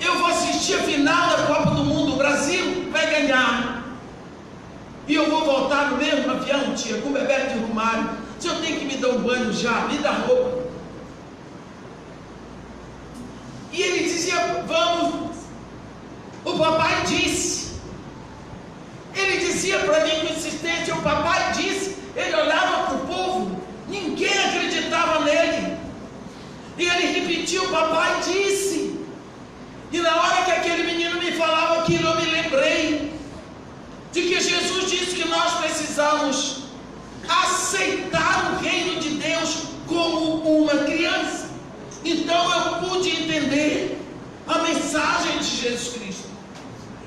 Eu vou assistir a final da Copa do Mundo, o Brasil vai ganhar. E eu vou voltar no mesmo avião, tia, com o Bebeto e o Romário. Se eu tenho que me dar um banho já, me dá roupa. E ele dizia: vamos. O papai disse. Ele dizia para mim com insistência: o papai disse. Ele olhava para o povo, ninguém acreditava nele. E ele repetiu: o papai disse. E na hora que aquele menino me falava aquilo, eu me lembrei de que Jesus disse que nós precisamos aceitar o reino de Deus como uma criança. Então eu pude entender a mensagem de Jesus Cristo.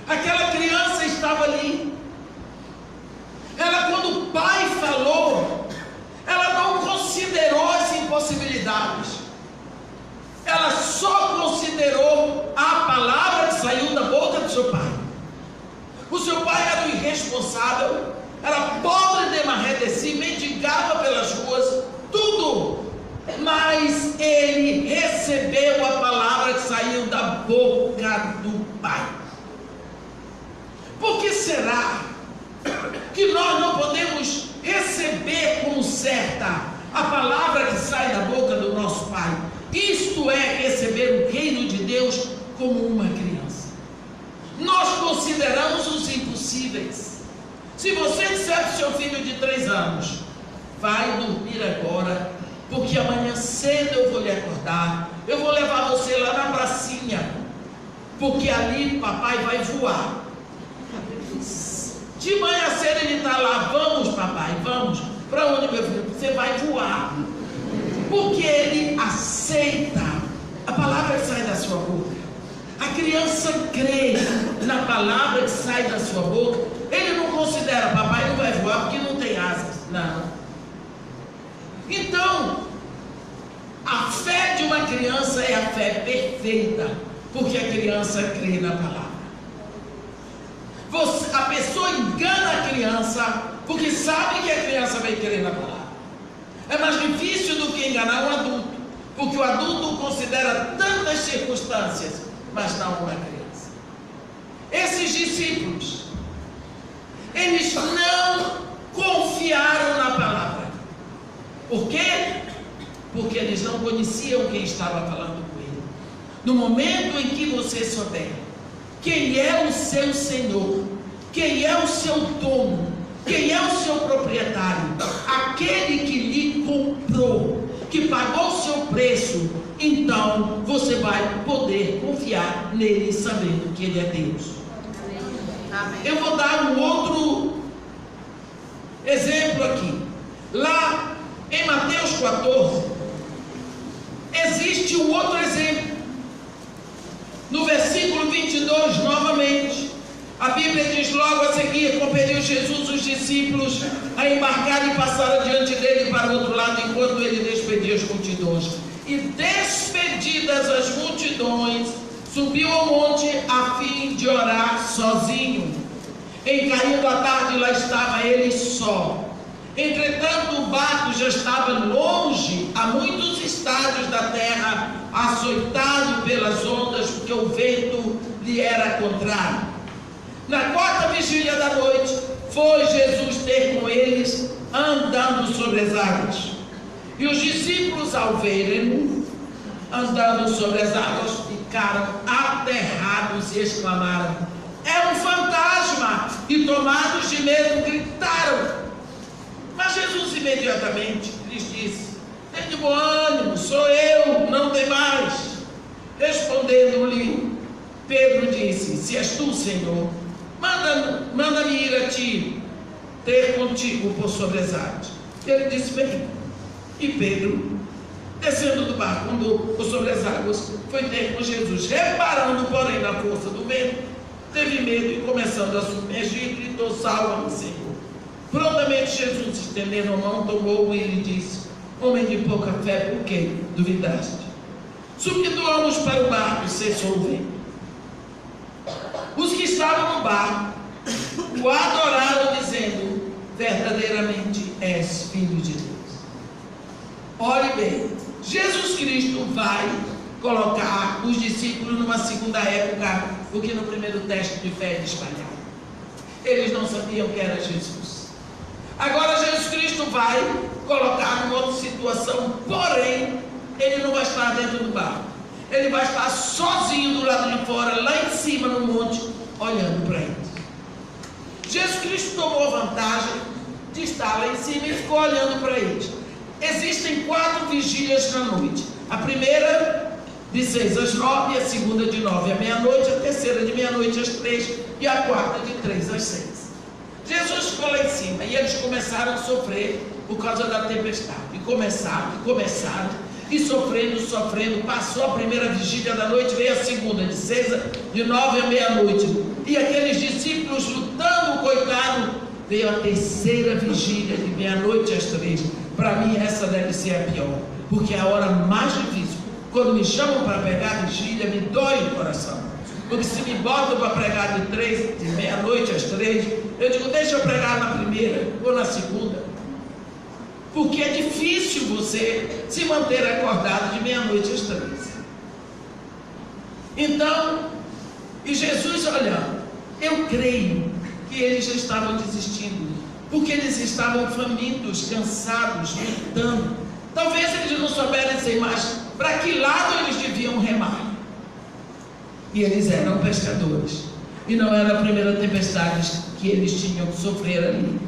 Aquela criança estava ali. Ela, quando o pai falou, ela não considerou as impossibilidades. Ela só considerou a palavra que saiu da boca do seu pai. O seu pai era um irresponsável, era pobre de marredeci, mendigava pelas ruas, tudo. Mas ele recebeu a palavra que saiu da boca do pai. Por que será que nós não podemos receber como certa a palavra que sai da boca do nosso pai? Isto é receber o reino de Deus como uma criança. Nós consideramos os impossíveis. Se você disser para o seu filho de 3 anos: vai dormir agora, porque amanhã cedo eu vou lhe acordar, eu vou levar você lá na pracinha, porque ali papai vai voar. De manhã cedo ele está lá: vamos, papai, vamos. Para onde, meu filho? Você vai voar. Porque ele aceita a palavra que sai da sua boca. A criança crê na palavra que sai da sua boca. Ele não considera: papai não vai voar porque não tem asas. Não. Então, a fé de uma criança é a fé perfeita, porque a criança crê na palavra. A pessoa engana a criança porque sabe que a criança vai crer na palavra. É mais difícil do que enganar um adulto, porque o adulto considera tantas circunstâncias, mas não uma criança. Esses discípulos, eles não confiaram na palavra. Por quê? Porque eles não conheciam quem estava falando com ele. No momento em que você souber quem é o seu Senhor, quem é o seu dono, quem é o seu proprietário, aquele que lhe comprou, que pagou o seu preço, então você vai poder confiar nele, sabendo que ele é Deus. Amém. Eu vou dar um outro exemplo aqui. Lá em Mateus 14, existe um outro exemplo. No versículo 22, novamente, a Bíblia diz: logo a seguir, compeliu Jesus os discípulos a embarcar e passar adiante dele para o outro lado, enquanto ele despedia as multidões. E despedidas as multidões, subiu ao monte a fim de orar sozinho. Em caindo a tarde, lá estava ele só. Entretanto, o barco já estava longe, a muitos estádios da terra, açoitado pelas ondas, porque o vento lhe era contrário. Na 4ª vigília da noite, foi Jesus ter com eles, andando sobre as águas. E os discípulos, ao verem-no, andando sobre as águas, ficaram aterrados e exclamaram: é um fantasma! E tomados de medo, gritaram. Mas Jesus imediatamente lhes disse: tem de bom ânimo, sou eu, não tem mais. Respondendo-lhe, Pedro disse: se és tu, Senhor, manda-me ir a ti, ter contigo por sobre as águas. Ele disse: bem. E Pedro, descendo do barco, andou por sobre as águas, foi ter com Jesus. Reparando, porém, na força do vento, teve medo e, começando a submergir, gritou: salva-me, Senhor. Prontamente Jesus, estendendo a mão, tomou-o e lhe disse: homem de pouca fé, por que duvidaste? Subindo ambos para o barco e cessou o vento. Os que estavam no barco o adoraram, dizendo: verdadeiramente és filho de Deus. Olhe bem, Jesus Cristo vai colocar os discípulos numa segunda época do que no primeiro teste de fé de espalhar. Eles não sabiam que era Jesus. Agora Jesus Cristo vai colocar numa outra situação, porém ele não vai estar dentro do barco. Ele vai estar sozinho do lado de fora, lá em cima no monte, olhando para eles. Jesus Cristo tomou vantagem de estar lá em cima e ficou olhando para eles. Existem 4 vigílias na noite. A primeira de 6 às 9, a segunda de 9 à meia-noite, a terceira de meia-noite às 3 e a quarta de 3 às 6. Jesus ficou lá em cima e eles começaram a sofrer por causa da tempestade. E começaram, e sofrendo, passou a primeira vigília da noite, veio a segunda, de 9 à meia-noite. E aqueles discípulos lutando, coitado, veio a terceira vigília de meia-noite às 3. Para mim essa deve ser a pior, porque é a hora mais difícil. Quando me chamam para pregar a vigília, me dói o coração. Porque se me botam para pregar de meia-noite às 3, eu digo: deixa eu pregar na primeira ou na segunda. Porque é difícil você se manter acordado de meia-noite às 3. Então, e Jesus olhando, eu creio que eles já estavam desistindo, porque eles estavam famintos, cansados, lutando. Talvez eles não soubessem mais para que lado eles deviam remar. E eles eram pescadores, e não era a primeira tempestade que eles tinham que sofrer ali.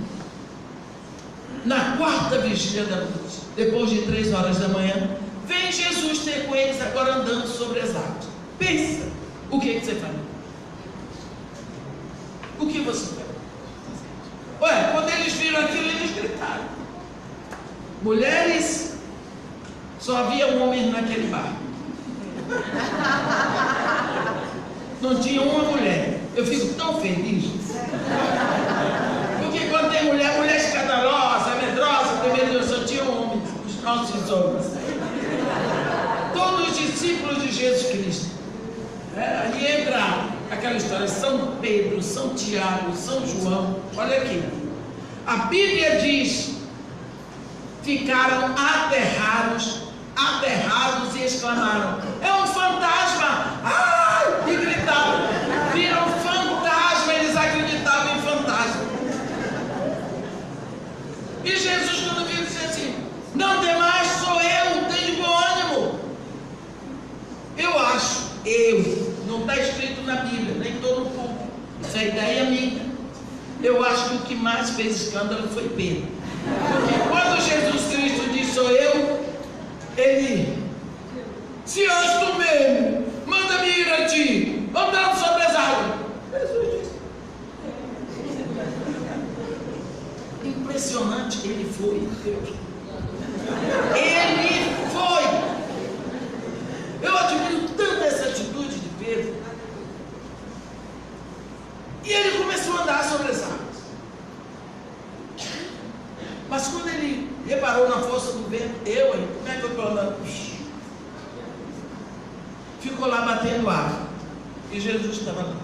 Na quarta vigília da noite, depois de 3 horas da manhã, vem Jesus ter com eles agora andando sobre as águas. Pensa, o que você faz? O que você faz? Ué, quando eles viram aquilo, eles gritaram. Mulheres, só havia um homem naquele barco. Não tinha uma mulher. Eu fico tão feliz. Porque quando tem mulher escandalosa, medrosa, tem medo de Deus, só tinha homens, os nossos homens. Todos os discípulos de Jesus Cristo. E entra aquela história, São Pedro, São Tiago, São João. Olha aqui. A Bíblia diz: ficaram aterrados e exclamaram: é um fantasma! Ai! E gritaram. Viram fantasma, eles acreditavam em fantasma. E Jesus, quando viu, disse assim: não tem mais, sou eu, tem de bom ânimo. Não está escrito na Bíblia, nem estou no público, isso é ideia minha. Eu acho que o que mais fez escândalo foi Pedro. Porque quando Jesus Cristo disse: sou eu, ele: se és tu mesmo, manda-me ir a ti, andando sobre as águas. Jesus disse. Impressionante, ele foi, Deus. Ele foi. Eu admiro tanto essa atitude de Pedro. E ele começou a andar sobre as águas. Mas quando ele reparou na força do vento, como é que eu estou andando? Ficou lá batendo água. E Jesus estava lá.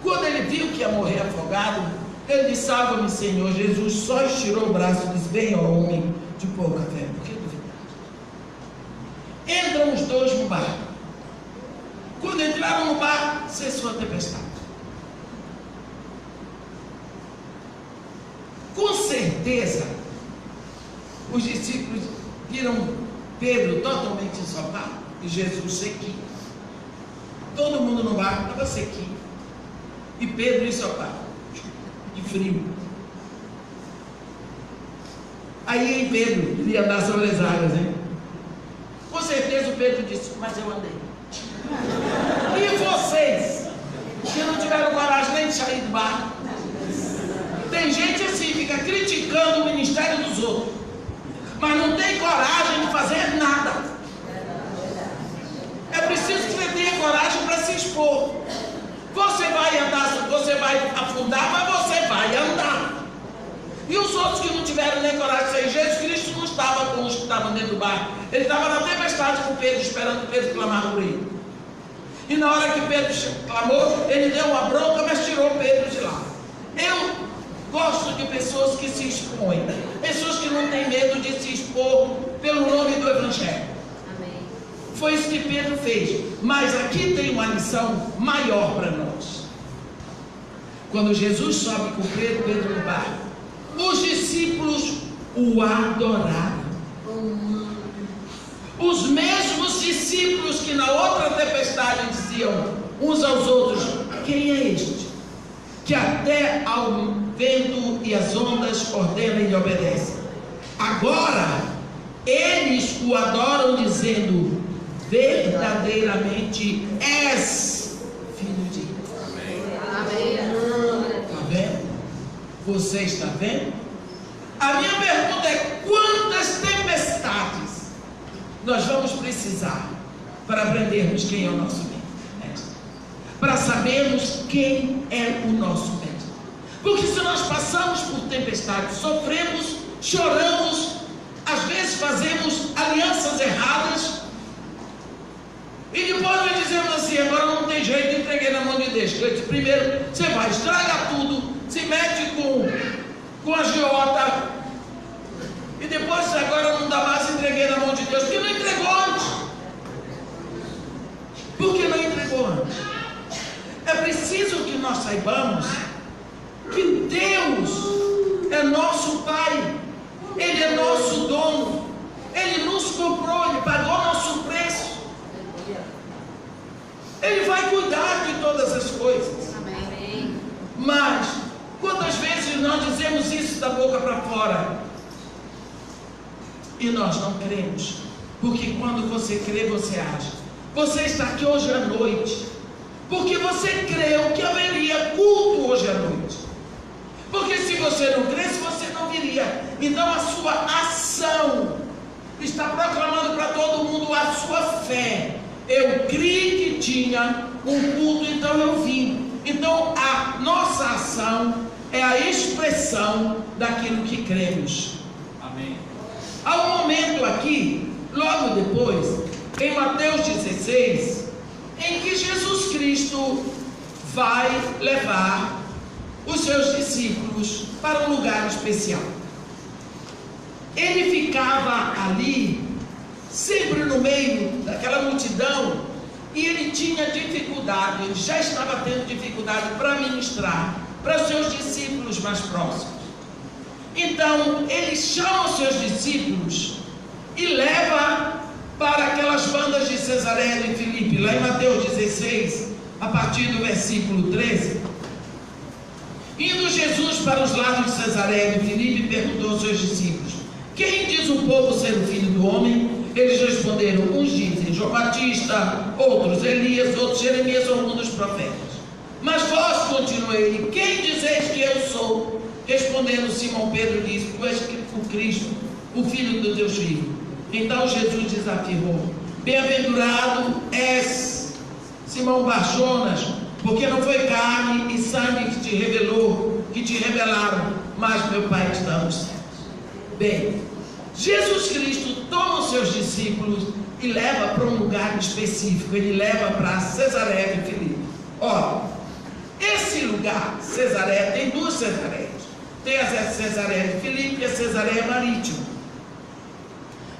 Quando ele viu que ia morrer afogado, ele disse: salva-me, Senhor. Jesus só estirou o braço e disse: bem, ó homem de pouca fé, por que duvidaste? Entram os dois no barco. Quando entraram no barco, cessou a tempestade. Com certeza, os discípulos viram Pedro totalmente ensopado e Jesus sequinho. Todo mundo no barco estava sequinho. E Pedro ensopado, de frio. Aí Pedro queria andar sobre as águas, né? Com certeza o Pedro disse, mas eu andei. E vocês, que não tiveram coragem nem de sair do barco? Tem gente assim, fica criticando o ministério dos outros, mas não tem coragem de fazer nada. É preciso que você tenha coragem para se expor. Você vai andar, você vai afundar, mas você vai andar. E os outros que não tiveram nem coragem de sair, Jesus Cristo não estava com os que estavam dentro do barco. Ele estava na tempestade com Pedro, esperando Pedro clamar por ele. E na hora que Pedro clamou, ele deu uma bronca, mas tirou Pedro de lá. Eu gosto de pessoas que se expõem, pessoas que não têm medo de se expor pelo nome do Evangelho. Amém. Foi isso que Pedro fez. Mas aqui tem uma lição maior para nós. Quando Jesus sobe com Pedro no barco, os discípulos o adoraram. Os mesmos discípulos que na outra tempestade diziam uns aos outros: quem é este? Que até ao vento e as ondas ordena e lhe obedece. Agora, eles o adoram dizendo: verdadeiramente és filho de Deus. Amém. Está vendo? Você está vendo? A minha pergunta é: quantas tempestades nós vamos precisar para aprendermos quem é o nosso mestre? Para sabermos quem é o nosso mestre. Porque se nós passamos por tempestades, sofremos, choramos, às vezes fazemos alianças erradas, e depois nós dizemos assim: agora não tem jeito, entreguei na mão de Deus. Primeiro você vai, estraga tudo, se mete com a agiota, e depois agora não dá mais, entreguei na mão de Deus. Porque não entregou antes. Por que não entregou antes? É preciso que nós saibamos que Deus é nosso Pai, Ele é nosso dono, Ele nos comprou, Ele pagou nosso preço, Ele vai cuidar de todas as coisas. Amém. Mas quantas vezes nós dizemos isso da boca para fora e nós não cremos? Porque quando você crê, você age. Você está aqui hoje à noite porque você creu que haveria culto hoje à noite. Porque se você não cresce, você não viria. Então a sua ação está proclamando para todo mundo a sua fé. Eu criei que tinha um culto, então eu vim. Então a nossa ação é a expressão daquilo que cremos. Amém. Há um momento aqui, logo depois, em Mateus 16, em que Jesus Cristo vai levar os seus discípulos para um lugar especial. Ele ficava ali, sempre no meio daquela multidão, e ele tinha dificuldade, ele já estava tendo dificuldade para ministrar para os seus discípulos mais próximos. Então ele chama os seus discípulos e leva para aquelas bandas de Cesareia de Filipe, lá em Mateus 16, a partir do versículo 13. Indo Jesus para os lados de Cesareia de Filipe, perguntou aos seus discípulos: quem diz o povo ser o filho do homem? Eles responderam: uns dizem João Batista, outros Elias, outros Jeremias ou um dos profetas. Mas vós, continuou ele, quem dizeis que eu sou? Respondendo Simão Pedro disse: tu és o Cristo, o Filho do Deus vivo. Então Jesus desafirmou: bem-aventurado és, Simão Barjonas, porque não foi carne e sangue que te revelou, que te revelaram, mas meu Pai está nos céus. Bem, Jesus Cristo toma os seus discípulos e leva para um lugar específico. Ele leva para Cesareia de Filipe. Ora, esse lugar, Cesareia, tem duas Cesareias. Tem a Cesareia de Filipe e a Cesareia Marítima.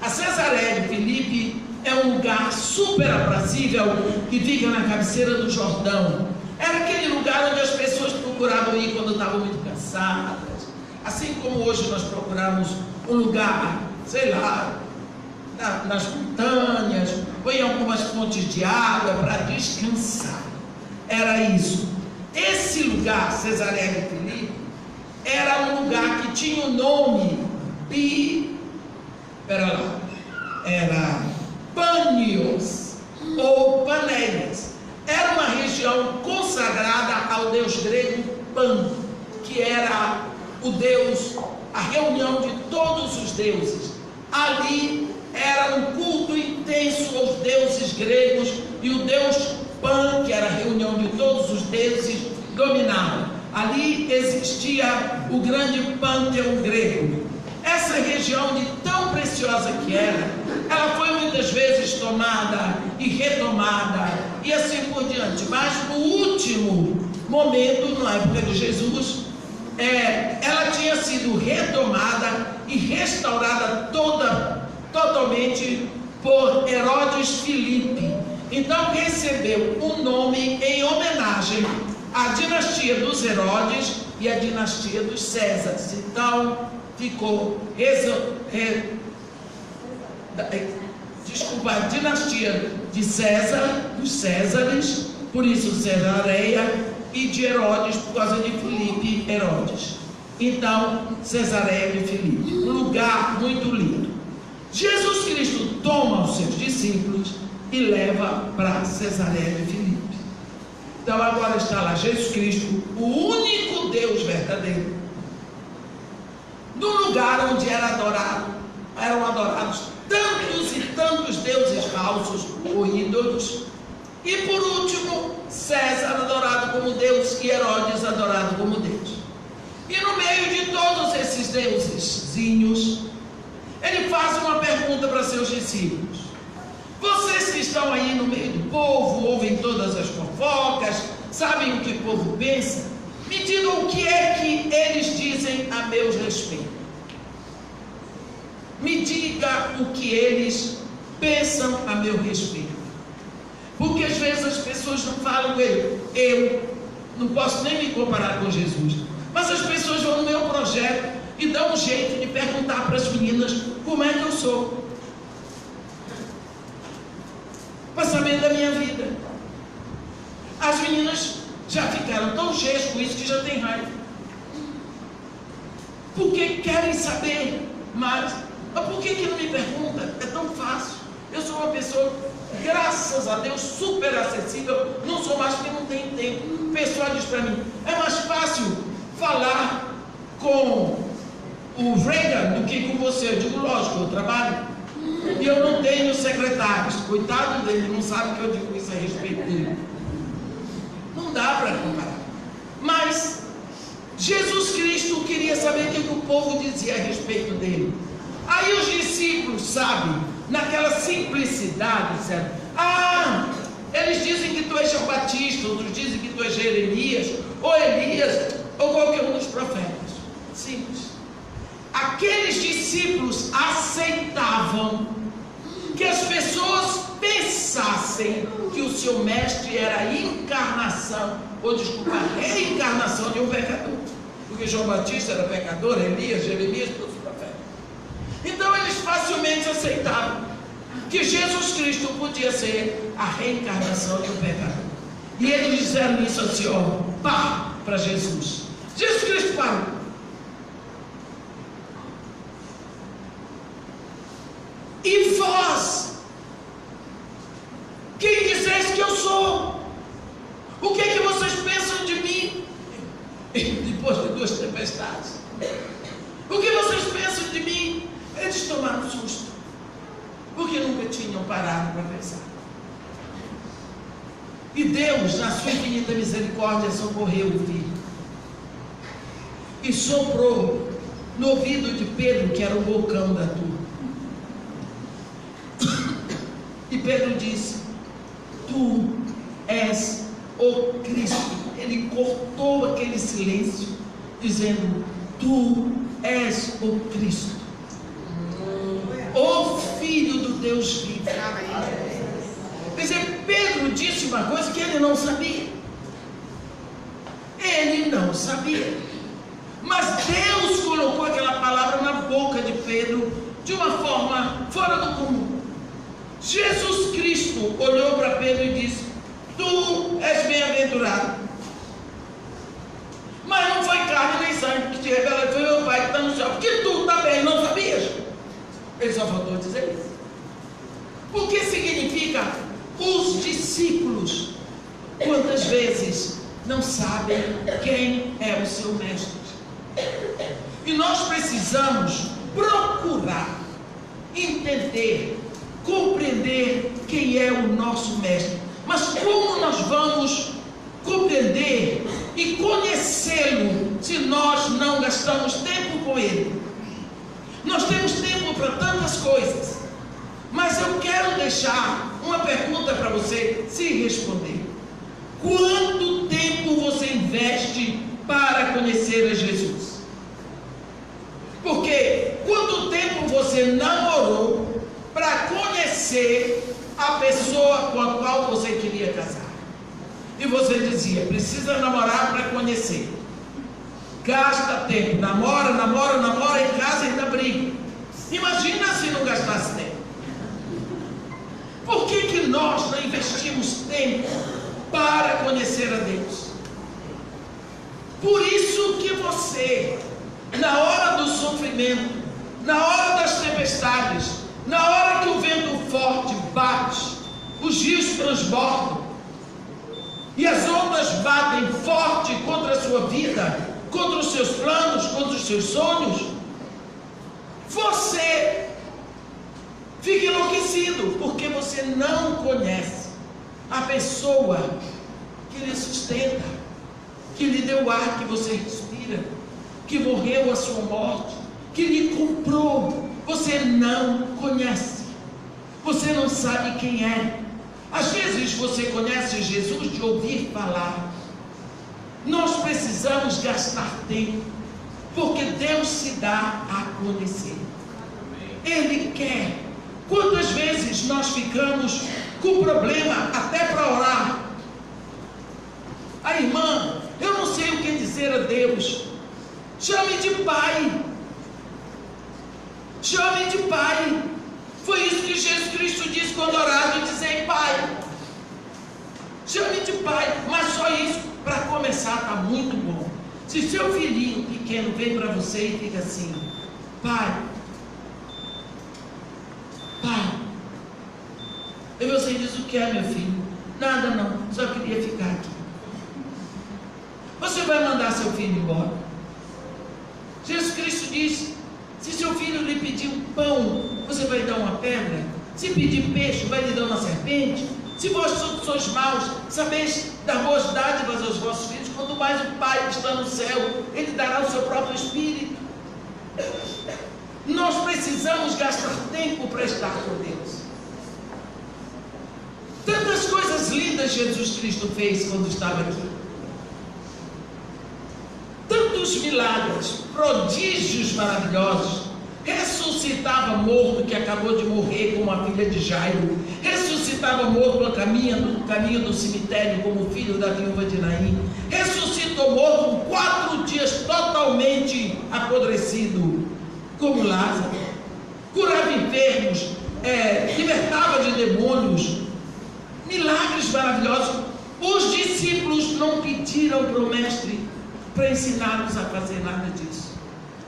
A Cesareia de Filipe é um lugar super aprazível que fica na cabeceira do Jordão. Era aquele lugar onde as pessoas procuravam ir quando estavam muito cansadas. Assim como hoje nós procuramos um lugar, sei lá, nas montanhas, ou em algumas fontes de água para descansar. Era isso. Esse lugar, Cesareia de Filipe, era um lugar que tinha o nome era Panios ou Panéias. Era uma região consagrada ao deus grego Pan, que era o deus, a reunião de todos os deuses. Ali era um culto intenso aos deuses gregos, e o deus Pan, que era a reunião de todos os deuses, dominava. Ali existia o grande panteão grego. Essa região, de tão preciosa que era, ela foi muitas vezes tomada e retomada e assim por diante. Mas no último momento, na época de Jesus, ela tinha sido retomada e restaurada totalmente por Herodes Filipe. Então recebeu um nome em homenagem à dinastia dos Herodes e à dinastia dos Césares. Então ficou a dinastia de César, dos Césares, por isso Cesareia, e de Herodes por causa de Filipe Herodes. Então, Cesareia de Filipe, um lugar muito lindo. Jesus Cristo toma os seus discípulos e leva para Cesareia de Filipe. Então agora está lá Jesus Cristo, o único Deus verdadeiro, no lugar onde eram adorados tantos e tantos deuses falsos ou ídolos, e por último César adorado como Deus e Herodes adorado como Deus. E no meio de todos esses deusezinhos, ele faz uma pergunta para seus discípulos: vocês que estão aí no meio do povo, ouvem todas as fofocas, sabem o que o povo pensa, me digam o que é que eles dizem a meu respeito. Me diga o que eles pensam a meu respeito. Porque às vezes as pessoas não falam com ele. Eu não posso nem me comparar com Jesus, mas as pessoas vão no meu projeto e dão um jeito de perguntar para as meninas como é que eu sou, para saber da minha vida. As meninas já ficaram tão cheias com isso que já tem raiva, porque querem saber. Mas por que não me pergunta? É tão fácil. Eu sou uma pessoa, graças a Deus, super acessível. Não sou mais porque não tenho tempo. O pessoal diz para mim: é mais fácil falar com o Reagan do que com você. Eu digo: lógico, eu trabalho e eu não tenho secretários. Coitado dele, não sabe que eu digo isso a respeito dele. Não dá para comparar. Mas Jesus Cristo queria saber o que o povo dizia a respeito dele. Aí os discípulos, sabem, naquela simplicidade, disseram: eles dizem que tu és João Batista, outros dizem que tu és Jeremias, ou Elias, ou qualquer um dos profetas. Simples. Aqueles discípulos aceitavam que as pessoas pensassem que o seu mestre era a encarnação, ou desculpa, a reencarnação de um pecador. Porque João Batista era pecador, Elias, Jeremias, todos os profetas. Então eles facilmente aceitavam que Jesus Cristo podia ser a reencarnação de um pecador. E eles disseram isso assim, para Jesus. Jesus Cristo parou. E vós, quem disseis que eu sou? O que é que vocês pensam de mim? Depois de 2 tempestades, o que vocês pensam de mim? Eles tomaram susto, porque nunca tinham parado para pensar. E Deus, na sua infinita misericórdia, socorreu o filho e soprou no ouvido de Pedro, que era o bocão da turma. E Pedro disse: tu és o Cristo. Ele cortou aquele silêncio, dizendo: tu és o Cristo, o Filho do Deus vivo. Quer dizer, Pedro disse uma coisa que ele não sabia. Ele não sabia. Mas Deus colocou aquela palavra na boca de Pedro de de uma forma fora do comum. Jesus Cristo olhou para Pedro e disse: tu és bem-aventurado. Mas não foi carne nem sangue que te revelou, foi meu Pai que está no céu. Porque tu também não sabias. Ele só faltou dizer isso. O que significa? Os discípulos, quantas vezes, não sabem quem é o seu mestre. E nós precisamos procurar entender, compreender quem é o nosso mestre. Mas como nós vamos compreender e conhecê-lo se nós não gastamos tempo com ele? Nós temos tempo para tantas coisas, mas eu quero deixar uma pergunta para você se responder. Quanto tempo você investe para conhecer a Jesus? Porque quanto tempo você namorou para conhecer a pessoa com a qual você queria casar? E você dizia: precisa namorar para conhecer. Gasta tempo, namora, em casa ainda briga. Imagina se não gastasse tempo. Por que nós não investimos tempo para conhecer a Deus? Por isso que você, na hora do sofrimento, na hora das tempestades, na hora que o vento forte bate, os rios transbordam e as ondas batem forte contra a sua vida, contra os seus planos, contra os seus sonhos, você fica enlouquecido, porque você não conhece a pessoa que lhe sustenta, que lhe deu o ar que você respira, que morreu a sua morte, que lhe comprou. Você não conhece, você não sabe quem é. Às vezes você conhece Jesus de ouvir falar. Nós precisamos gastar tempo, porque Deus se dá a conhecer. Ele quer. Quantas vezes nós ficamos com problema até para orar? A irmã, eu não sei o que dizer a Deus. Chame de Pai. Chame de Pai. Foi isso que Jesus Cristo disse quando orava, e dizei: Pai. Chame de Pai. Mas só isso, para começar, está muito bom. Se seu filhinho pequeno vem para você e fica assim: Pai, Pai. E você diz: o que é, meu filho? Nada não, só queria ficar aqui. Você vai mandar seu filho embora? Jesus Cristo disse: se seu filho lhe pedir um pão, você vai dar uma pedra? Se pedir peixe, vai lhe dar uma serpente? Se vós sois maus, sabeis dar boas dádivas aos vossos filhos, quanto mais o Pai que está no céu, Ele dará o seu próprio Espírito. Nós precisamos gastar tempo para estar com Deus. Tantas coisas lindas Jesus Cristo fez quando estava aqui. Tantos milagres, prodígios maravilhosos. Ressuscitava morto que acabou de morrer, como a filha de Jairo. Ressuscitava morto no caminho do cemitério, como o filho da viúva de Naim. Ressuscitou morto com 4 dias totalmente apodrecido, como Lázaro. Curava enfermos, libertava de demônios. Milagres maravilhosos. Os discípulos não pediram para o mestre para ensinar-nos a fazer nada disso.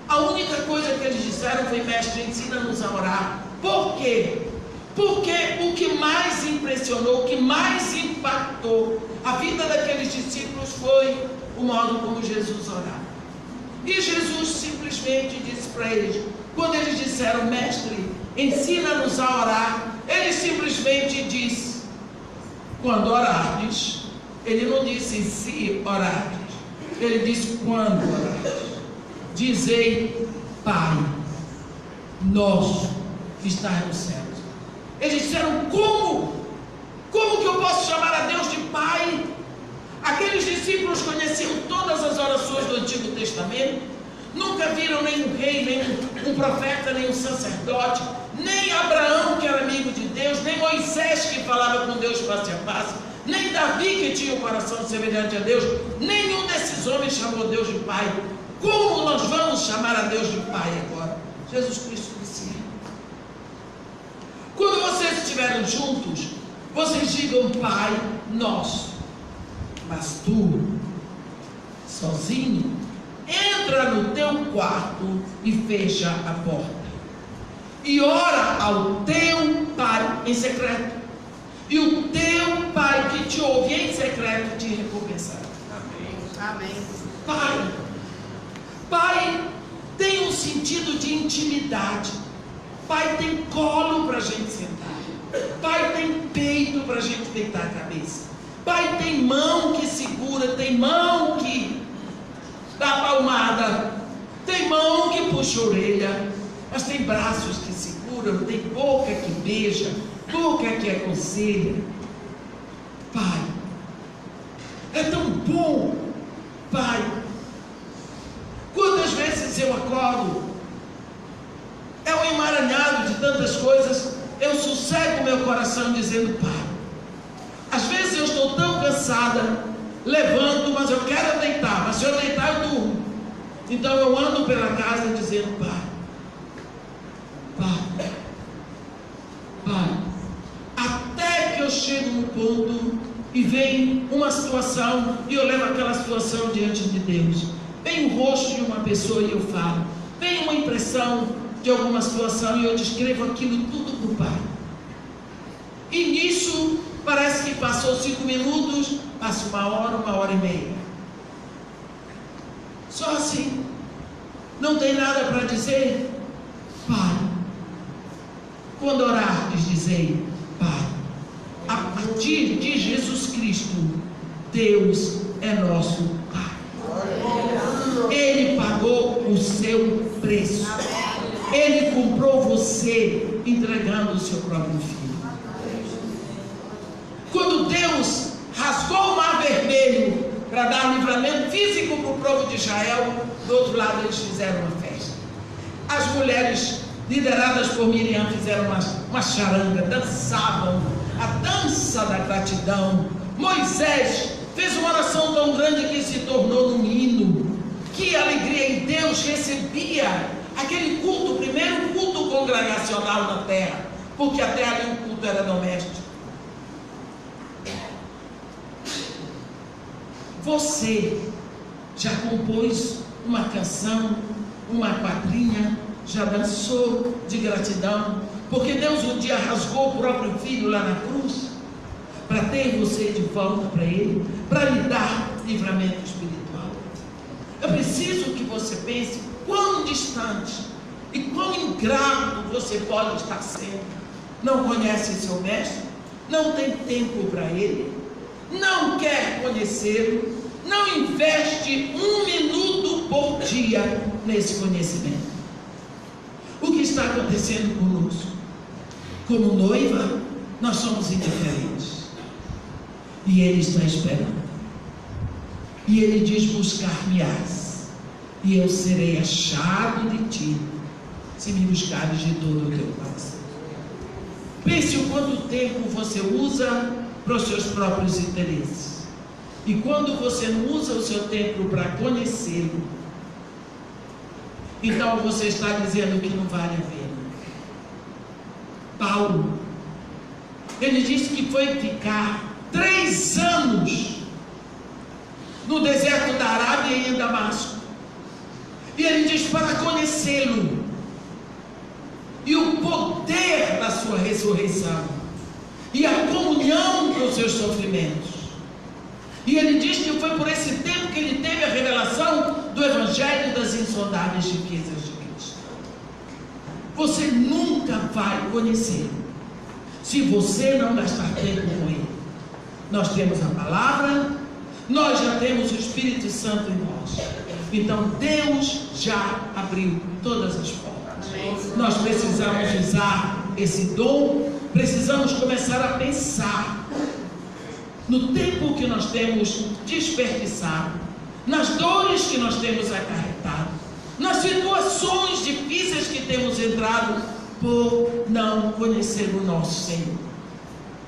A única coisa que eles disseram foi: mestre, ensina-nos a orar. Por quê? Porque o que mais impressionou, o que mais impactou a vida daqueles discípulos foi o modo como Jesus orava. E Jesus simplesmente disse para eles, quando eles disseram: mestre, ensina-nos a orar, ele simplesmente disse: quando orardes. Ele não disse se orardes, ele disse quando orardes. Dizei: Pai nosso que estás nos céus. Eles disseram: como que eu posso chamar a Deus de Pai? Aqueles discípulos conheciam todas as orações do Antigo Testamento, nunca viram nenhum rei, nem um profeta, nem um sacerdote, nem Abraão, que era amigo de Deus, nem Moisés, que falava com Deus face a face, nem Davi, que tinha o coração semelhante a Deus. Nenhum desses homens chamou Deus de Pai. Como nós vamos chamar a Deus de Pai agora? Jesus Cristo disse: vocês estiveram juntos, vocês digam Pai Nosso. Mas tu, sozinho, entra no teu quarto e fecha a porta. E ora ao teu Pai em secreto. E o teu Pai que te ouve em secreto te recompensará. Amém. Pai tem um sentido de intimidade. Pai tem colo para a gente sentar. Pai tem peito para a gente deitar a cabeça. Pai tem mão que segura, tem mão que dá palmada, tem mão que puxa a orelha, mas tem braços que seguram, tem boca que beija, boca que aconselha. Pai, é tão bom, Pai. Quantas vezes eu acordo, é um emaranhado de tantas coisas, eu sossego meu coração dizendo Pai. Às vezes eu estou tão cansada, levanto, mas eu quero deitar, mas se eu deitar eu durmo. Então eu ando pela casa dizendo Pai, até que eu chego no ponto e vem uma situação e eu levo aquela situação diante de Deus. Vem o rosto de uma pessoa e eu falo, vem uma impressão de alguma situação e eu descrevo aquilo tudo para o Pai. E nisso parece que passou 5 minutos, passa 1 hora, 1h30. Só assim. Não tem nada para dizer? Pai. Quando orardes, dizei Pai. A partir de Jesus Cristo, Deus é nosso Pai. Ele pagou o seu preço. Ele comprou você entregando o seu próprio filho. Quando Deus rasgou o mar vermelho para dar livramento físico para o povo de Israel, do outro lado eles fizeram uma festa. As mulheres lideradas por Miriam fizeram uma charanga, dançavam a dança da gratidão. Moisés fez uma oração tão grande que se tornou um hino. Que alegria em Deus recebia aquele culto, o primeiro culto congregacional na terra, porque até ali o culto era doméstico. Você já compôs uma canção, uma quadrinha, já dançou de gratidão, porque Deus um dia rasgou o próprio filho lá na cruz, para ter você de volta para Ele, para lhe dar livramento espiritual. Eu preciso que você pense quão distante e quão ingrato você pode estar sendo. Não conhece seu mestre, não tem tempo para ele, não quer conhecê-lo, não investe 1 minuto por dia nesse conhecimento. O que está acontecendo conosco? Como noiva, nós somos indiferentes. E Ele está esperando. E Ele diz: buscar-me-ás, e eu serei achado de ti, se me buscares de todo o teu coração. Pense o quanto tempo você usa para os seus próprios interesses. E quando você não usa o seu tempo para conhecê-lo, então você está dizendo que não vale a pena. Paulo, ele disse que foi ficar 3 anos no deserto da Arábia e em Damasco. E ele diz para conhecê-lo e o poder da sua ressurreição e a comunhão com os seus sofrimentos. E ele diz que foi por esse tempo que ele teve a revelação do Evangelho das insondáveis riquezas de Cristo. Você nunca vai conhecê-lo se você não gastar tempo com Ele. Nós temos a palavra, nós já temos o Espírito Santo em nós. Então Deus já abriu todas as portas. Nós precisamos usar esse dom, precisamos começar a pensar no tempo que nós temos desperdiçado, nas dores que nós temos acarretado, nas situações difíceis que temos entrado por não conhecer o nosso Senhor.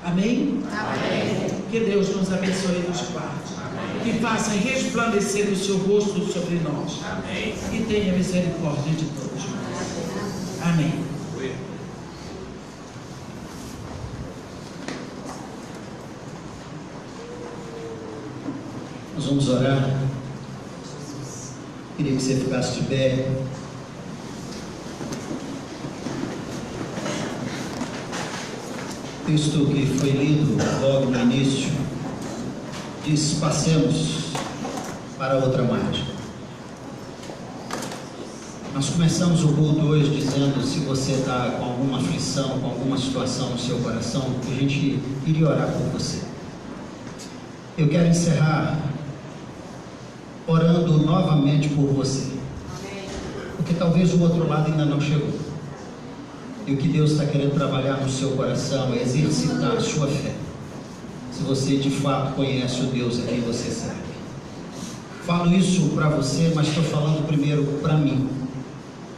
Amém? Amém. Que Deus nos abençoe e nos guarde. Que faça resplandecer o seu rosto sobre nós. Amém. E tenha misericórdia de todos nós. Amém. vamos orar. Queria que você ficasse de pé. O texto que foi lido logo no início diz: passemos para outra margem. Nós começamos o culto hoje dizendo: se você está com alguma aflição, com alguma situação no seu coração, a gente iria orar por você. Eu quero encerrar orando novamente por você, porque talvez o outro lado ainda não chegou. E o que Deus está querendo trabalhar no seu coração é exercitar a sua fé, se você de fato conhece o Deus a quem você serve. Falo isso para você, mas estou falando primeiro para mim,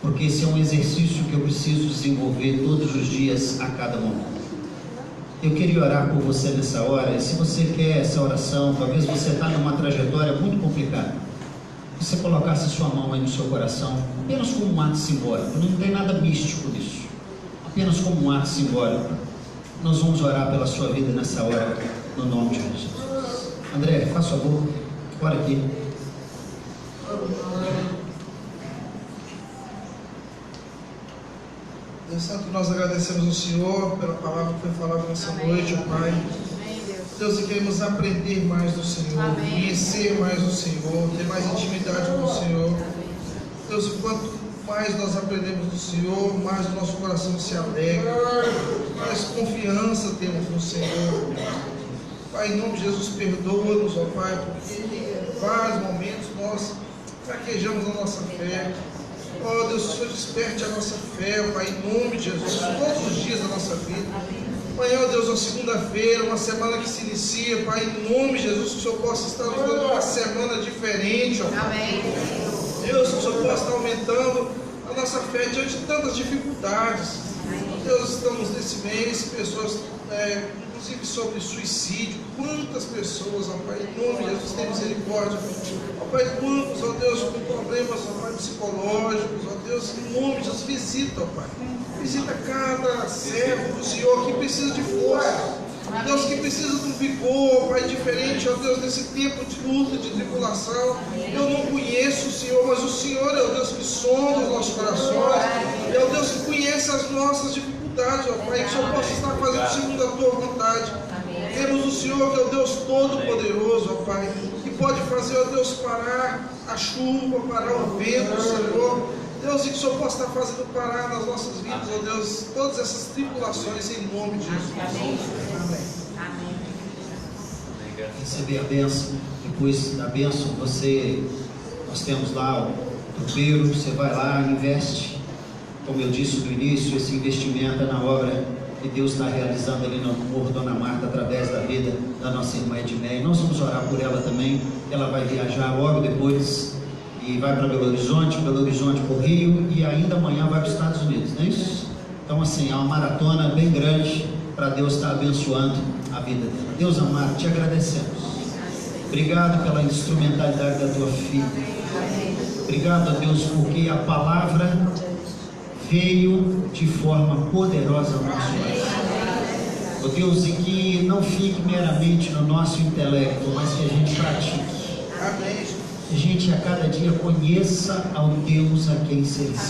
porque esse é um exercício que eu preciso desenvolver todos os dias, a cada momento. Eu queria orar por você nessa hora, e se você quer essa oração, talvez você está numa trajetória muito complicada, você colocasse sua mão aí no seu coração, apenas como um ato simbólico, não tem nada místico nisso, apenas como um ato simbólico. Nós vamos orar pela sua vida nessa hora, no nome de Jesus. André, faça favor, ora aqui. Deus Santo, nós agradecemos ao Senhor pela palavra que foi falada nessa noite, ó Pai. Deus, e queremos aprender mais do Senhor, conhecer mais do Senhor, ter mais intimidade com o Senhor. Deus, e quanto mais nós aprendemos do Senhor, mais o nosso coração se alegra, mais confiança temos no Senhor. Pai, em nome de Jesus, perdoa-nos, ó Pai, porque em vários momentos nós fraquejamos a nossa fé. Ó Deus, que o Senhor desperte a nossa fé, ó Pai, em nome de Jesus, todos os dias da nossa vida. Amanhã, ó Deus, uma segunda-feira, uma semana que se inicia, Pai, em nome de Jesus, que o Senhor possa estar nos dando uma semana diferente, ó Pai. Deus, que o Senhor possa estar aumentando a nossa fé diante de tantas dificuldades. Deus, estamos nesse mês, pessoas, inclusive sobre suicídio, quantas pessoas, ó Pai, em nome de Jesus, tem misericórdia. Ó Pai, quantos, ó Deus, com problemas, ó Pai, psicológicos, ó Deus, em nome de Jesus, visita, ó Pai. Visita cada servo do Senhor que precisa de força. Deus, que precisa de um vigor, ó Pai, diferente, ó Deus, nesse tempo de luta, de tribulação. Eu não conheço o Senhor, mas o Senhor é o Deus que sonda os nossos corações, é o Deus que conhece as nossas dificuldades, ó Pai, que o Senhor possa estar fazendo segundo a Tua vontade. Temos o Senhor, que é o Deus Todo-Poderoso, ó Pai, que pode fazer, ó Deus, parar a chuva, parar o vento, Senhor. Deus, e que o Senhor possa estar fazendo parar nas nossas vidas, ó Deus, todas essas tribulações, em nome de Jesus. Amém. Receber a bênção, depois da bênção nós temos lá o tropeiro, você vai lá, investe, como eu disse no início, esse investimento é na obra que Deus está realizando ali no Morro Dona Marta, através da vida da nossa irmã Edmeia. Nós vamos orar por ela também, ela vai viajar logo depois, e vai para Belo Horizonte para o Rio, e ainda amanhã vai para os Estados Unidos, não é isso? Então assim, é uma maratona bem grande, para Deus estar abençoando a vida dela. Deus amado, te agradecemos. Obrigado pela instrumentalidade da tua filha. Obrigado, a Deus, porque a palavra veio de forma poderosa ao nosso coração. Ó Deus, e que não fique meramente no nosso intelecto, mas que a gente pratique. Que a gente a cada dia conheça ao Deus a quem servimos.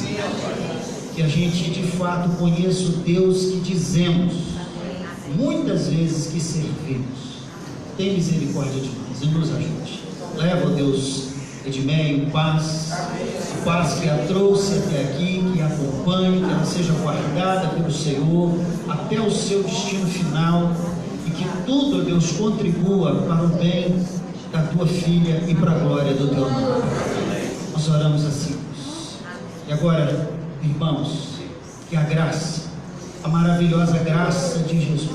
Que a gente de fato conheça o Deus que dizemos, muitas vezes, que servimos. Tem misericórdia de nós e nos ajude. Leva, ó Deus, Edmeia em paz, a paz que a trouxe até aqui, que a acompanhe, que ela seja guardada pelo Senhor até o seu destino final, e que tudo, ó Deus, contribua para o bem da tua filha e para a glória do teu nome. Nós oramos assim. E agora, irmãos, que a graça, a maravilhosa graça de Jesus,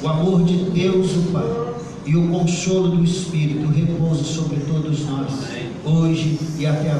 o amor de Deus o Pai e o consolo do Espírito repouse sobre todos nós, hoje e até a